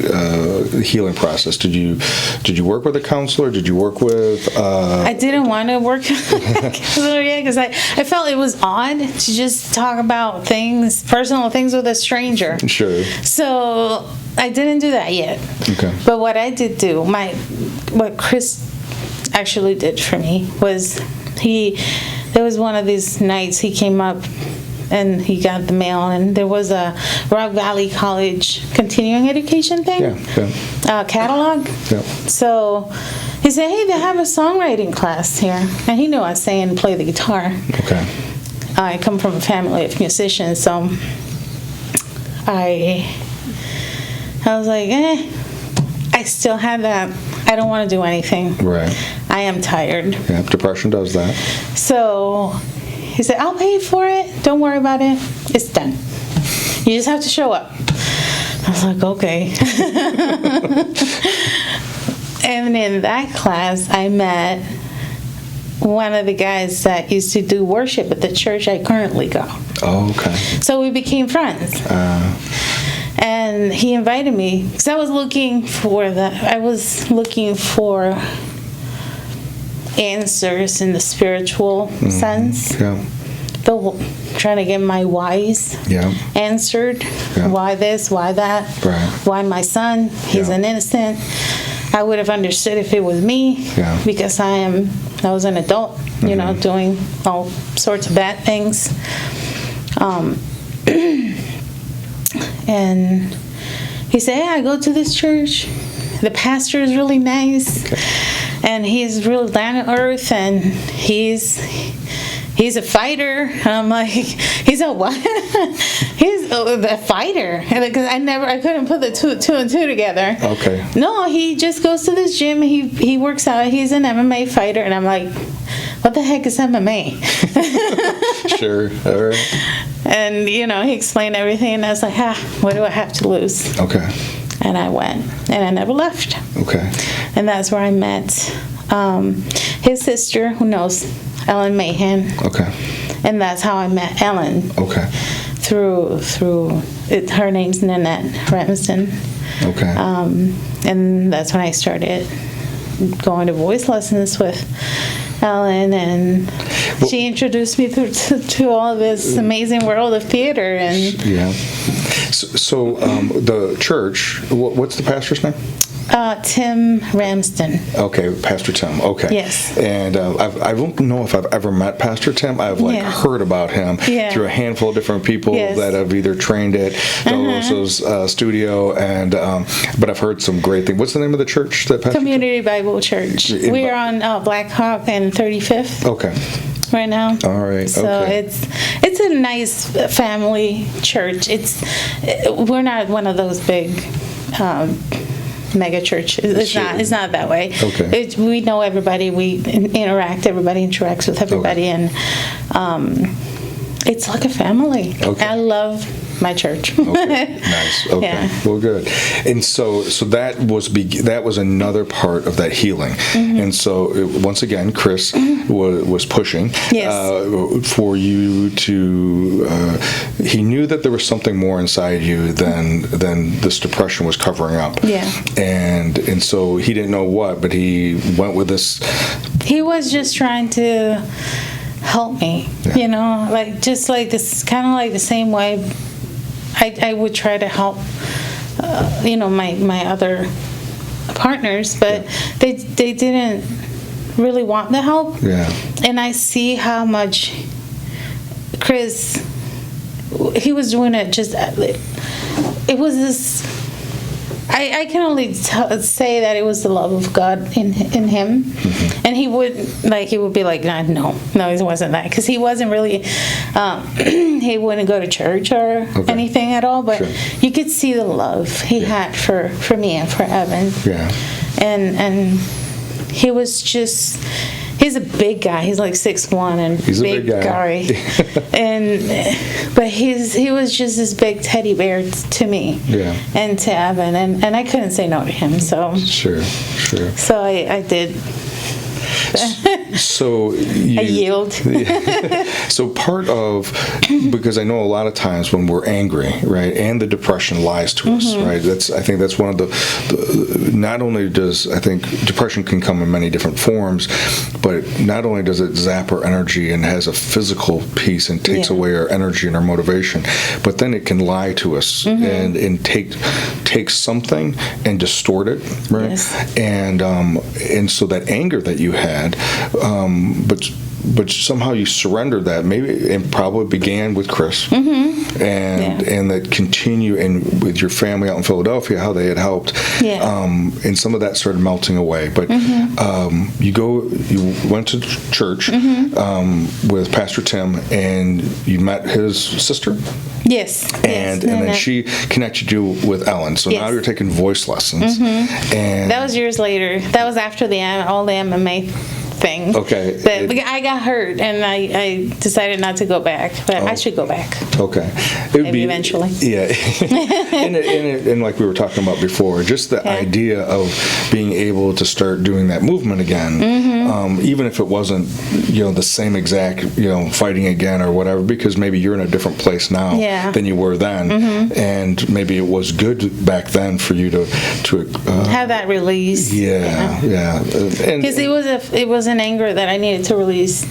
Speaker 1: healing process. Did you work with a counselor? Did you work with
Speaker 2: I didn't want to work with a counselor yet, because I felt it was odd to just talk about personal things with a stranger.
Speaker 1: Sure.
Speaker 2: So I didn't do that yet.
Speaker 1: Okay.
Speaker 2: But what I did do, what Chris actually did for me was there was one of these nights he came up and he got the mail, and there was a Rock Valley College continuing education thing, catalog.
Speaker 1: Yeah.
Speaker 2: So he said, hey, they have a songwriting class here. And he knew I sang and play the guitar.
Speaker 1: Okay.
Speaker 2: I come from a family of musicians, so I was like, I still have that. I don't want to do anything.
Speaker 1: Right.
Speaker 2: I am tired.
Speaker 1: Yeah, depression does that. So
Speaker 2: he said, I'll pay for it. Don't worry about it. It's done. You just have to show up. I was like, okay. And in that class, I met one of the guys that used to do worship at the church I currently go.
Speaker 1: Oh, okay.
Speaker 2: So we became friends. And he invited me, because I was looking for answers in the spiritual sense.
Speaker 1: Yeah.
Speaker 2: Trying to get my whys answered.
Speaker 1: Yeah.
Speaker 2: Why this? Why that?
Speaker 1: Right.
Speaker 2: Why my son? He's an innocent. I would have understood if it was me, because I was an adult, you know, doing all sorts of bad things. And he said, "Hey, I go to this church. The pastor is really nice, and he's real down to earth, and he's a fighter." And I'm like, "He's a what?" He's a fighter, because I couldn't put the two and two together.
Speaker 1: Okay.
Speaker 2: No, he just goes to this gym. He works out. He's an MMA fighter, and I'm like, "What the heck is MMA?"
Speaker 1: Sure. All right.
Speaker 2: And you know, he explained everything, and I was like, what do I have to lose?
Speaker 1: Okay.
Speaker 2: And I went, and I never left.
Speaker 1: Okay.
Speaker 2: And that's where I met his sister, who knows Ellen Mahan.
Speaker 1: Okay.
Speaker 2: And that's how I met Ellen.
Speaker 1: Okay.
Speaker 2: Through it, her name's Nanette Ramsden.
Speaker 1: Okay.
Speaker 2: And that's when I started going to voice lessons with Ellen, and she introduced me to all this amazing world of theater. And
Speaker 1: So the church, what's the pastor's name?
Speaker 2: Tim Ramsden.
Speaker 1: Okay, Pastor Tim. Okay.
Speaker 2: Yes.
Speaker 1: And I don't know if I've ever met Pastor Tim. I've heard about him through a handful of different people that have either trained at Deloso's studio, and but I've heard some great things. What's the name of the church that Pastor
Speaker 2: Community Bible Church. We're on Black Hawk and 35th.
Speaker 1: Okay.
Speaker 2: Right now.
Speaker 1: All right.
Speaker 2: So
Speaker 1: okay.
Speaker 2: it's a nice family church. We're not one of those big mega churches. It's not that way.
Speaker 1: Okay.
Speaker 2: We know everybody. We interact. Everybody interacts with everybody, and it's like a family.
Speaker 1: Okay.
Speaker 2: I love my church.
Speaker 1: Okay. Nice. Okay.
Speaker 2: Yeah.
Speaker 1: Well, good. And so that was another part of that healing. And so once again, Chris was pushing for you to. He knew that there was something more inside you than this depression was covering up.
Speaker 2: Yeah.
Speaker 1: And so he didn't know what, but he went with this.
Speaker 2: He was just trying to help me, you know, like just like this, kind of like the same way I would try to help, you know, my other partners, but they didn't really want the help. Yeah. And I see how much Chris, he was doing it just, it was this, I can only say that it was the love of God in him. And he would be like, no, it wasn't that, because he wasn't really, he wouldn't go to church or anything at all, but you could see the love he had for me and for Evan. Yeah. And he was just, he's a big guy. He's like 6'1" and he's big guy. But he was just this big teddy bear to me. Yeah. And to Evan, and I couldn't say no to him. So
Speaker 1: sure.
Speaker 2: So I did.
Speaker 1: So
Speaker 2: I yield.
Speaker 1: So part of, because I know a lot of times when we're angry, right, and the depression lies to us, right. I think that's one of the. Not only does I think depression can come in many different forms, but not only does it zap our energy and has a physical piece and takes away our energy and our motivation, but then it can lie to us and take something and distort it, right? Yes. And so that anger that you had, but somehow you surrendered that. Maybe it probably began with Chris, and that continue and with your family out in Philadelphia, how they had helped, and some of that started melting away. But you went to church with Pastor Tim, and you met his sister.
Speaker 2: Yes.
Speaker 1: And then she connected you with Ellen. So now you're taking voice lessons. And
Speaker 2: that was years later. That was after all the MMA thing. Okay. But I got hurt, and I decided not to go back. But I should go back.
Speaker 1: Okay.
Speaker 2: Maybe eventually.
Speaker 1: Yeah. and like we were talking about before, just the idea of being able to start doing that movement again, even if it wasn't, the same exact, fighting again or whatever, because maybe you're in a different place now than you were then, and maybe it was good back then for you to have
Speaker 2: that release.
Speaker 1: Yeah. Because
Speaker 2: it was an anger that I needed to release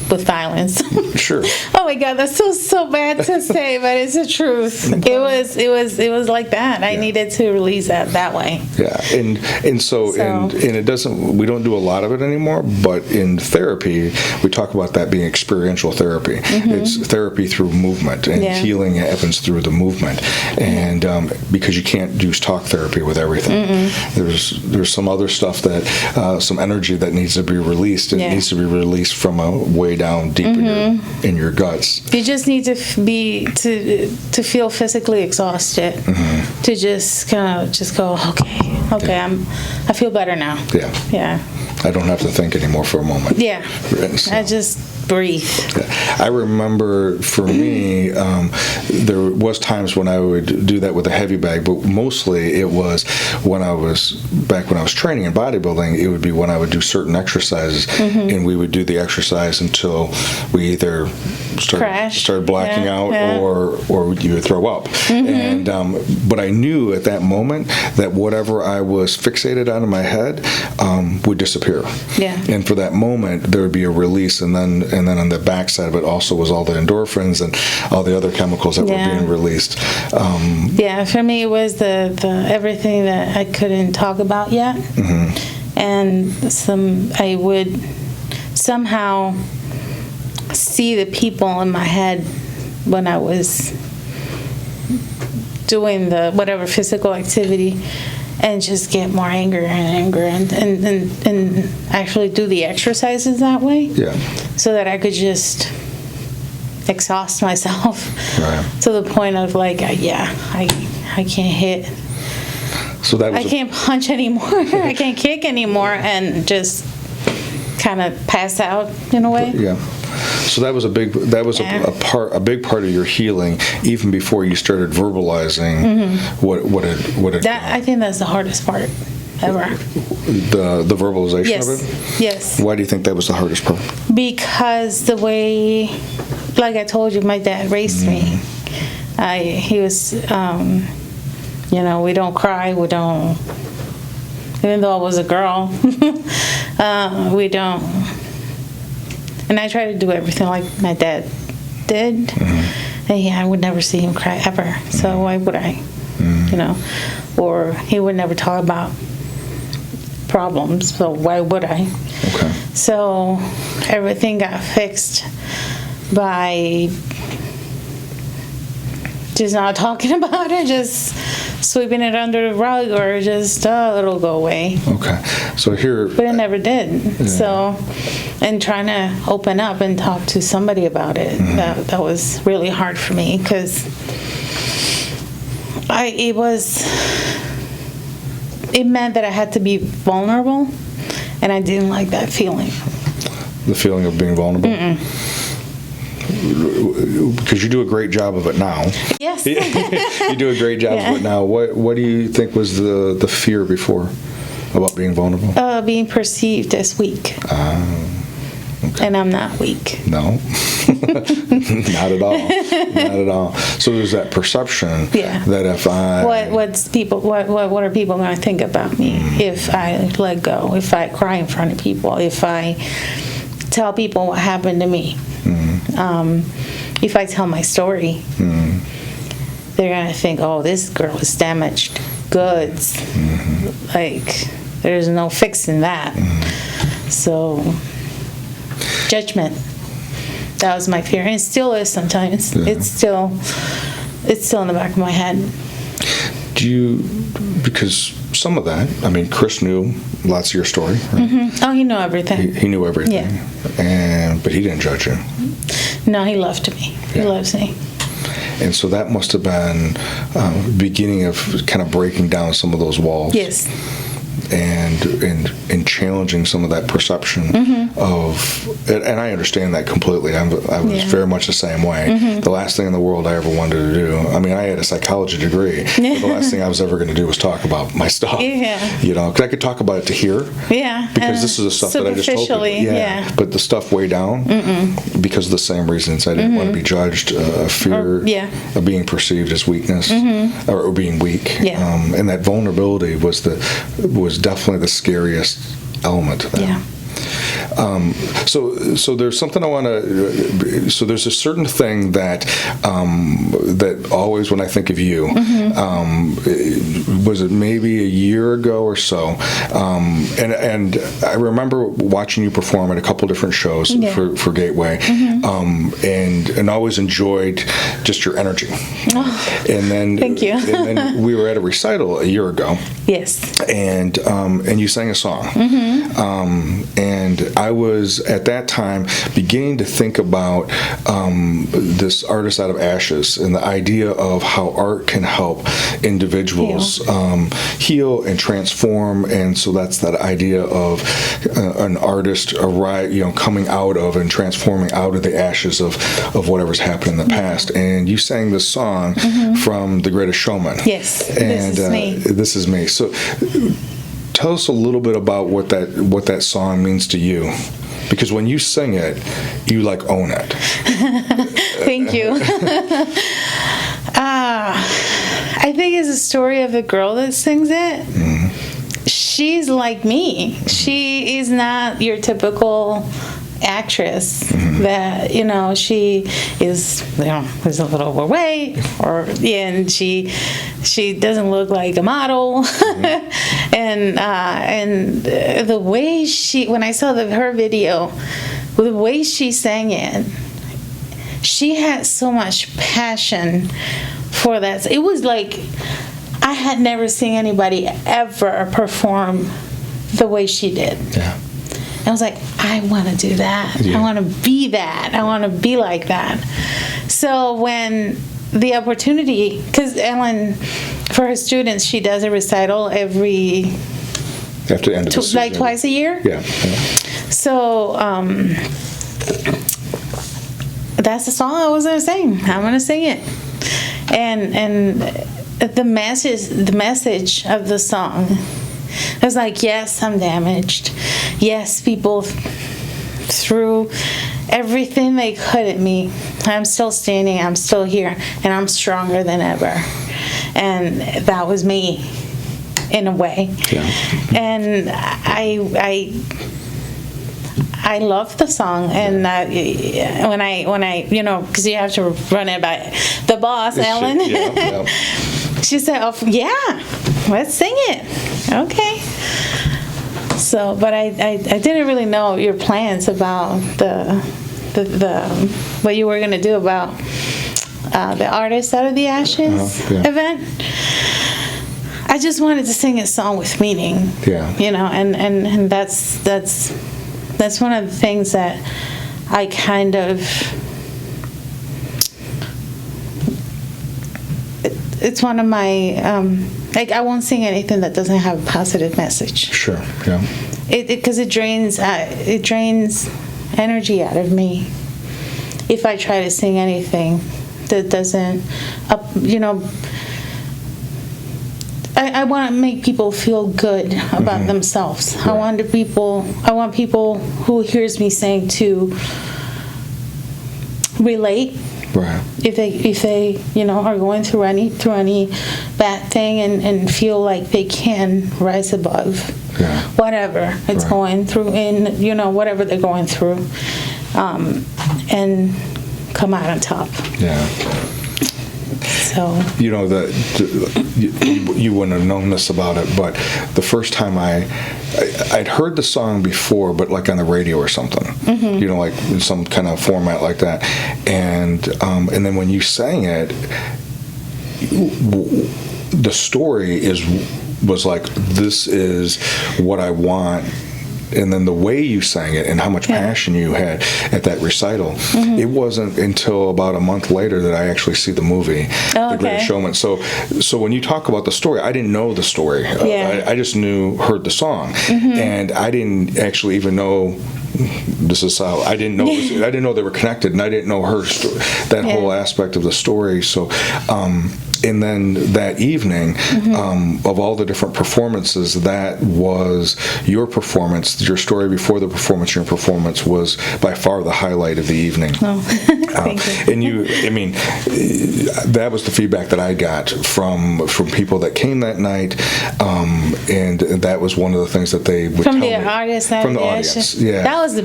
Speaker 2: with violence.
Speaker 1: Sure.
Speaker 2: Oh my God, that's so bad to say, but it's the truth. It was like that. I needed to release that way.
Speaker 1: Yeah, and so and it doesn't. We don't do a lot of it anymore. But in therapy, we talk about that being experiential therapy. It's therapy through movement, and healing happens through the movement. And because you can't use talk therapy with everything, there's some other stuff that some energy that needs to be released. And it needs to be released from a way down deep in your guts.
Speaker 2: You just need to to feel physically exhausted to just kind of just go, okay, I feel better now. Yeah.
Speaker 1: I don't have to think anymore for a moment.
Speaker 2: Yeah.
Speaker 1: So,
Speaker 2: I just breathe.
Speaker 1: I remember for me, there was times when I would do that with a heavy bag, but mostly it was when I was training in bodybuilding. It would be when I would do certain exercises, and we would do the exercise until we either started blacking out or you would throw up. And but I knew at that moment that whatever I was fixated on in my head would disappear.
Speaker 2: Yeah.
Speaker 1: And for that moment, there would be a release, and then on the backside of it also was all the endorphins and all the other chemicals that were being released.
Speaker 2: For me it was the everything that I couldn't talk about yet, and I would somehow see the people in my head when I was doing the whatever physical activity, and just get more anger and actually do the exercises that way. Yeah. So that I could just exhaust myself to the point of like, I can't hit.
Speaker 1: So that was
Speaker 2: I can't punch anymore. I can't kick anymore, and just kind of pass out in a way.
Speaker 1: Yeah. So that was a big part of your healing, even before you started verbalizing what it.
Speaker 2: I think that's the hardest part ever.
Speaker 1: The verbalization of it.
Speaker 2: Yes.
Speaker 1: Why do you think that was the hardest part?
Speaker 2: Because the way, like I told you, my dad raised me. He was, we don't cry. We don't. Even though I was a girl, we don't. And I try to do everything like my dad did. And I would never see him cry ever. So why would I? Or he would never talk about problems. So why would I? Okay. So everything got fixed by just not talking about it, just sweeping it under the rug, or just it'll go away.
Speaker 1: Okay. So here,
Speaker 2: but it never did. Yeah. So, and trying to open up and talk to somebody about it, that was really hard for me, because it meant that I had to be vulnerable, and I didn't like that feeling.
Speaker 1: The feeling of being vulnerable? Because you do a great job of it now.
Speaker 2: Yes.
Speaker 1: You do a great job of it now. What do you think was the fear before about being vulnerable?
Speaker 2: Being perceived as weak. Okay. And I'm not weak.
Speaker 1: No. Not at all. Not at all. So there's that perception that if I...
Speaker 2: What are people going to think about me if I let go, if I cry in front of people, if I tell people what happened to me? If I tell my story, they're going to think, oh, this girl is damaged goods. Like, there's no fixing that. So, judgment. That was my fear. And it still is sometimes. Yeah. It's still in the back of my head.
Speaker 1: Because some of that, I mean, Chris knew lots of your story, right?
Speaker 2: Oh, he knew everything.
Speaker 1: He knew everything. Yeah. But he didn't judge you.
Speaker 2: No, he loved me. Yeah. He loves me.
Speaker 1: And so that must have been beginning of kind of breaking down some of those walls.
Speaker 2: Yes.
Speaker 1: And challenging some of that perception of, and I understand that completely. I was very much the same way. The last thing in the world I ever wanted to do, I mean, I had a psychology degree, but the last thing I was ever going to do was talk about my stuff. Yeah. You know, because I could talk about it to here. Yeah. Because this is the stuff that I just told people. Yeah. But the stuff way down, because of the same reasons. I didn't want to be judged, fear of being perceived as weakness or being weak. Yeah. And that vulnerability was definitely the scariest element to that.
Speaker 2: Yeah.
Speaker 1: So there's something I want to. So there's a certain thing that that always, when I think of you, was it maybe a year ago or so, and I remember watching you perform at a couple different shows for Gateway, and always enjoyed just your energy.
Speaker 2: Oh,
Speaker 1: and then
Speaker 2: thank you.
Speaker 1: And then we were at a recital a year ago.
Speaker 2: Yes.
Speaker 1: And you sang a song, and I was at that time beginning to think about this artist out of ashes and the idea of how art can help individuals heal and transform. And so that's that idea of an artist coming out of and transforming out of the ashes of whatever's happened in the past. And you sang this song from The Greatest Showman.
Speaker 2: Yes,
Speaker 1: and
Speaker 2: This Is Me.
Speaker 1: This Is Me. So tell us a little bit about what that song means to you, because when you sing it, you like own it.
Speaker 2: Thank you. I think it's a story of a girl that sings it. She's like me. She is not your typical actress that she is is a little overweight, and she doesn't look like a model. and the way when I saw her video, the way she sang it, she had so much passion for that. It was like I had never seen anybody ever perform the way she did.
Speaker 1: Yeah.
Speaker 2: I was like, I want to do that.
Speaker 1: Yeah.
Speaker 2: I want to be that. I want to be like that. So when the opportunity, because Ellen, for her students, she does a recital after the end of the season. Like twice a year?
Speaker 1: Yeah.
Speaker 2: So that's the song I was going to sing. I'm going to sing it. And the message of the song, I was like, yes, I'm damaged. Yes, people threw everything they could at me. I'm still standing, I'm still here, and I'm stronger than ever. And that was me, in a way.
Speaker 1: Yeah.
Speaker 2: And I love the song, and when I because you have to run it by the boss, Ellen.
Speaker 1: Yeah.
Speaker 2: She said, "Oh, yeah, let's sing it." Okay. So, but I didn't really know your plans about the what you were going to do about the Artist Out of the Ashes event. I just wanted to sing a song with meaning.
Speaker 1: Yeah.
Speaker 2: And that's one of the things that I kind of. It's one of my I won't sing anything that doesn't have a positive message.
Speaker 1: Sure. Yeah.
Speaker 2: Because it drains energy out of me if I try to sing anything that doesn't I want to make people feel good about themselves. Right. I want people who hears me sing to relate.
Speaker 1: Right.
Speaker 2: If they are going through any bad thing and feel like they can rise above whatever it's going through, in whatever they're going through, and come out on top.
Speaker 1: Yeah.
Speaker 2: So
Speaker 1: you wouldn't have known this about it, but the first time I'd heard the song before, but like on the radio or something, like in some kind of format like that, and then when you sang it, the story was like, this is what I want. And then the way you sang it and how much passion you had at that recital, it wasn't until about a month later that I actually see the movie, The Greatest Showman. So when you talk about the story, I didn't know the story. I just heard the song, and I didn't actually even know. This is how I didn't know. I didn't know they were connected, and I didn't know her that whole aspect of the story. So And then that evening, of all the different performances, that was your performance. Your story before the performance, your performance was by far the highlight of the evening.
Speaker 2: Oh, thank you.
Speaker 1: And that was the feedback that I got from people that came that night, and that was one of the things that they would
Speaker 2: from
Speaker 1: tell
Speaker 2: the
Speaker 1: me.
Speaker 2: audience.
Speaker 1: From the audience, yeah.
Speaker 2: That was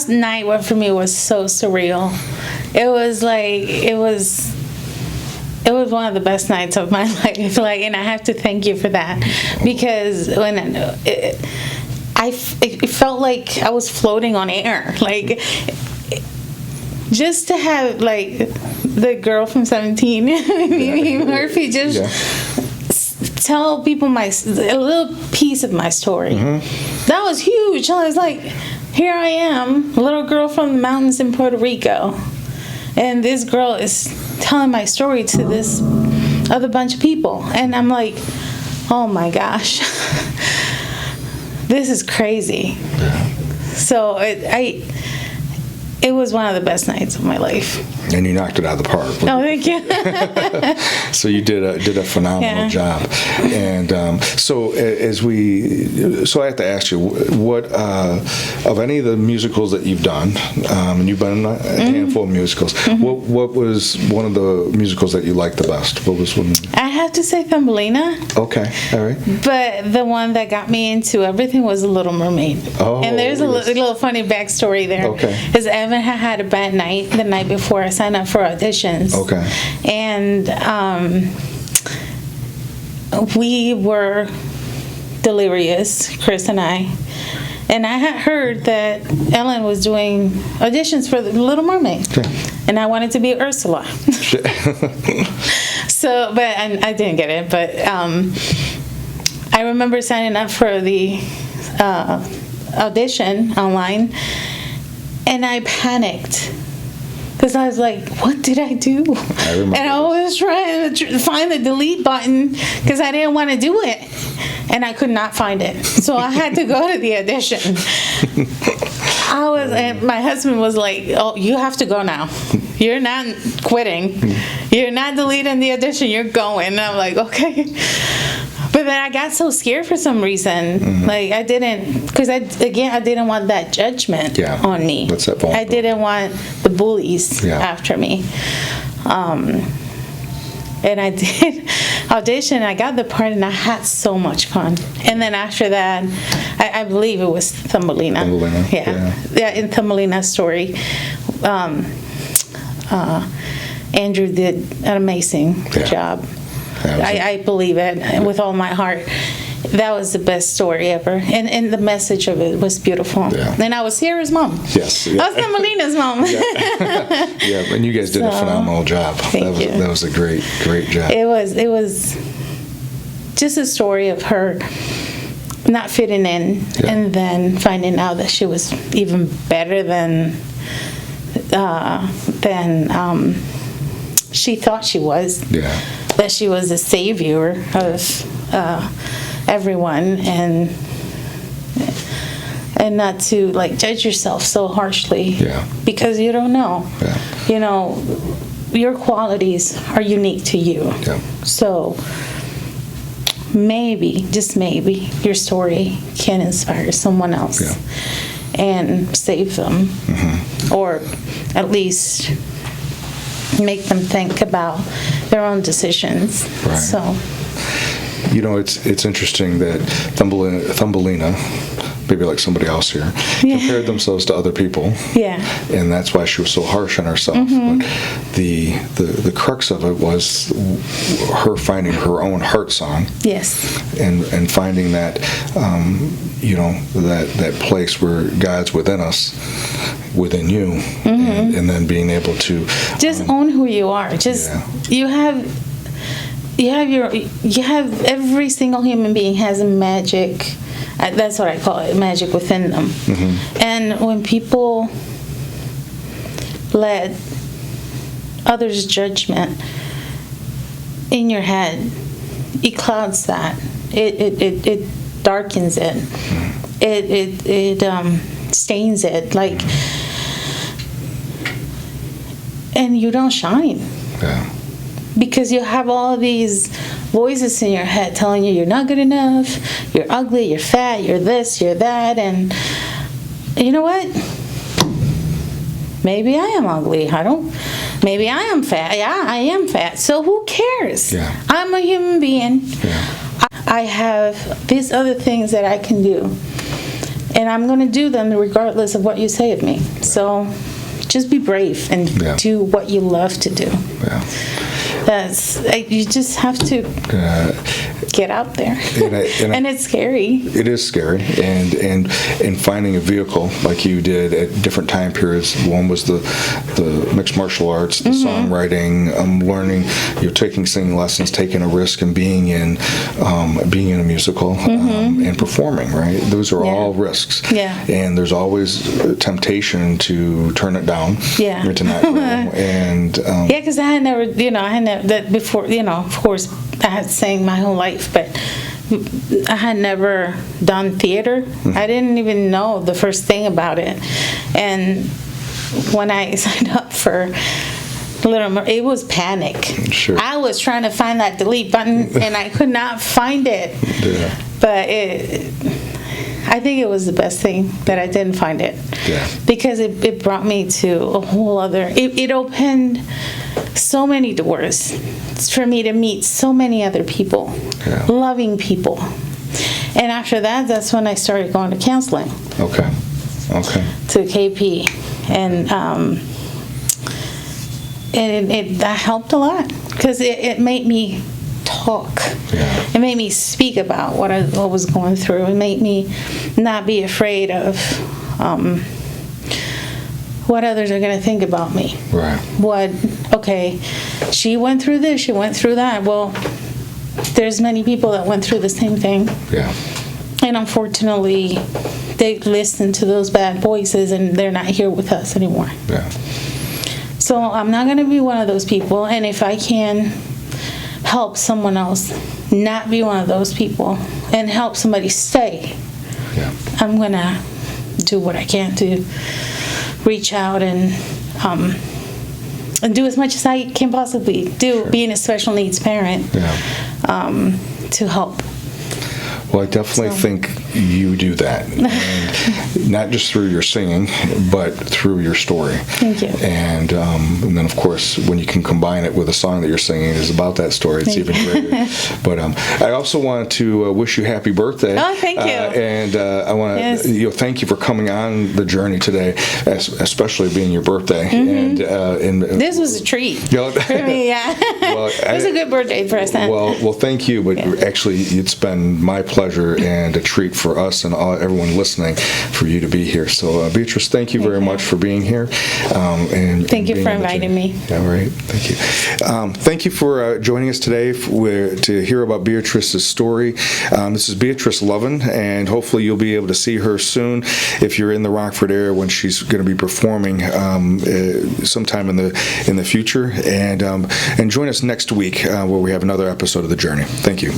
Speaker 2: the night where for me was so surreal. It was one of the best nights of my life. And I have to thank you for that, because when it felt like I was floating on air. Just to have the girl from 17, Mimi Murphy, tell people a little piece of my story. That was huge. I was like, here I am, a little girl from the mountains in Puerto Rico, and this girl is telling my story to this other bunch of people, and I'm like, oh my gosh, this is crazy. So it was one of the best nights of my life.
Speaker 1: And you knocked it out of the park.
Speaker 2: Oh, thank you.
Speaker 1: So you did a phenomenal job. And so I have to ask you, what of any of the musicals that you've done, and you've been in a handful of musicals, what was one of the musicals that you liked the best? What was one?
Speaker 2: I have to say Thumbelina.
Speaker 1: Okay, all right.
Speaker 2: But the one that got me into everything was The Little Mermaid.
Speaker 1: Oh,
Speaker 2: and there's a little funny backstory there.
Speaker 1: Okay.
Speaker 2: Because Evan had a bad night the night before I signed up for auditions.
Speaker 1: Okay.
Speaker 2: And we were delirious, Chris and I. And I had heard that Ellen was doing auditions for The Little Mermaid. Okay. And I wanted to be Ursula. So, but I didn't get it. But I remember signing up for the audition online, and I panicked. Because I was like, what did I do?
Speaker 1: I remember.
Speaker 2: And I was trying to find the delete button because I didn't want to do it. And I could not find it. So I had to go to the audition. And my husband was like, oh, you have to go now. You're not quitting. You're not deleting the audition. You're going. And I'm like, okay. But then I got so scared for some reason. I didn't, because I didn't want that judgment on me.
Speaker 1: What's that
Speaker 2: I didn't want the bullies after me. And I did audition. I got the part, and I had so much fun. And then after that, I believe it was Thumbelina.
Speaker 1: Thumbelina.
Speaker 2: Yeah. In Thumbelina's story, Andrew did an amazing job. I believe it with all my heart. That was the best story ever. And the message of it was beautiful. Yeah. And I was Sierra's mom.
Speaker 1: Yes. Yeah.
Speaker 2: I was Thumbelina's mom.
Speaker 1: Yeah, and you guys did a phenomenal job. That was a great job.
Speaker 2: It was just a story of her not fitting in and then finding out that she was even better than she thought she was. Yeah. That she was a savior of everyone, and not to judge yourself so harshly because you don't know. Your qualities are unique to you. So maybe, just maybe, your story can inspire someone else and save them, or at least make them think about their own decisions.
Speaker 1: Right.
Speaker 2: So,
Speaker 1: it's interesting that Thumbelina, maybe like somebody else here, compared themselves to other people. Yeah. And that's why she was so harsh on herself. But the crux of it was her finding her own heart song. Yes. And finding that that place where God's within us, within you, and then being able to
Speaker 2: just own who you are. Just you have every single human being has a magic. That's what I call it, magic within them. And when people let others' judgment in your head, it clouds that. It darkens it. It stains it, and you don't shine. Yeah. because you have all these voices in your head telling you you're not good enough, you're ugly, you're fat, you're this, you're that, and you know what? Maybe I am ugly. Maybe I am fat. Yeah, I am fat. So who cares?
Speaker 1: Yeah.
Speaker 2: I'm a human being.
Speaker 1: Yeah.
Speaker 2: I have these other things that I can do, and I'm going to do them regardless of what you say of me. So just be brave and do what you love to do.
Speaker 1: Yeah.
Speaker 2: You just have to get out there, and it's scary.
Speaker 1: It is scary, and finding a vehicle like you did at different time periods. One was the mixed martial arts, the songwriting, learning, taking singing lessons, taking a risk, and being in a musical and performing. Right, those are all risks. Yeah, and there's always temptation to turn it down.
Speaker 2: Yeah,
Speaker 1: or to not go. And
Speaker 2: because I had never, that before, of course, I had sang my whole life, but I had never done theater. I didn't even know the first thing about it. And when I signed up for it was panic.
Speaker 1: Sure.
Speaker 2: I was trying to find that delete button, and I could not find it.
Speaker 1: Yeah.
Speaker 2: But I think it was the best thing that I didn't find it.
Speaker 1: Yeah.
Speaker 2: Because it brought me to a whole other... It opened so many doors for me to meet so many other people, loving people. And after that, that's when I started going to counseling.
Speaker 1: Okay.
Speaker 2: To KP. And that helped a lot, because it made me talk. Yeah. It made me speak about what was going through. It made me not be afraid of what others are going to think about me.
Speaker 1: Right.
Speaker 2: Okay, she went through this, she went through that. Well, there's many people that went through the same thing.
Speaker 1: Yeah.
Speaker 2: And unfortunately, they listen to those bad voices, and they're not here with us anymore.
Speaker 1: Yeah.
Speaker 2: So I'm not going to be one of those people. And if I can help someone else not be one of those people and help somebody stay, I'm going to do what I can to reach out and do as much as I can possibly do, being a special needs parent, to help.
Speaker 1: Well, I definitely think you do that, and not just through your singing, but through your story.
Speaker 2: Thank you.
Speaker 1: And then, of course, when you can combine it with a song that you're singing is about that story, it's even greater. But I also want to wish you happy birthday.
Speaker 2: Oh, thank you.
Speaker 1: And I want to thank you for coming on the journey today, especially being your birthday. And
Speaker 2: this was a treat for me. Yeah, well, it was a good birthday present.
Speaker 1: Well, thank you. But actually, it's been my pleasure and a treat for us and everyone listening for you to be here. So, Beatriz, thank you very much for being here.
Speaker 2: Thank you for inviting me.
Speaker 1: All right. Thank you. Thank you for joining us today to hear about Beatriz's story. This is Beatriz Loven, and hopefully you'll be able to see her soon if you're in the Rockford area when she's going to be performing sometime in the future. And join us next week where we have another episode of The Journey. Thank you.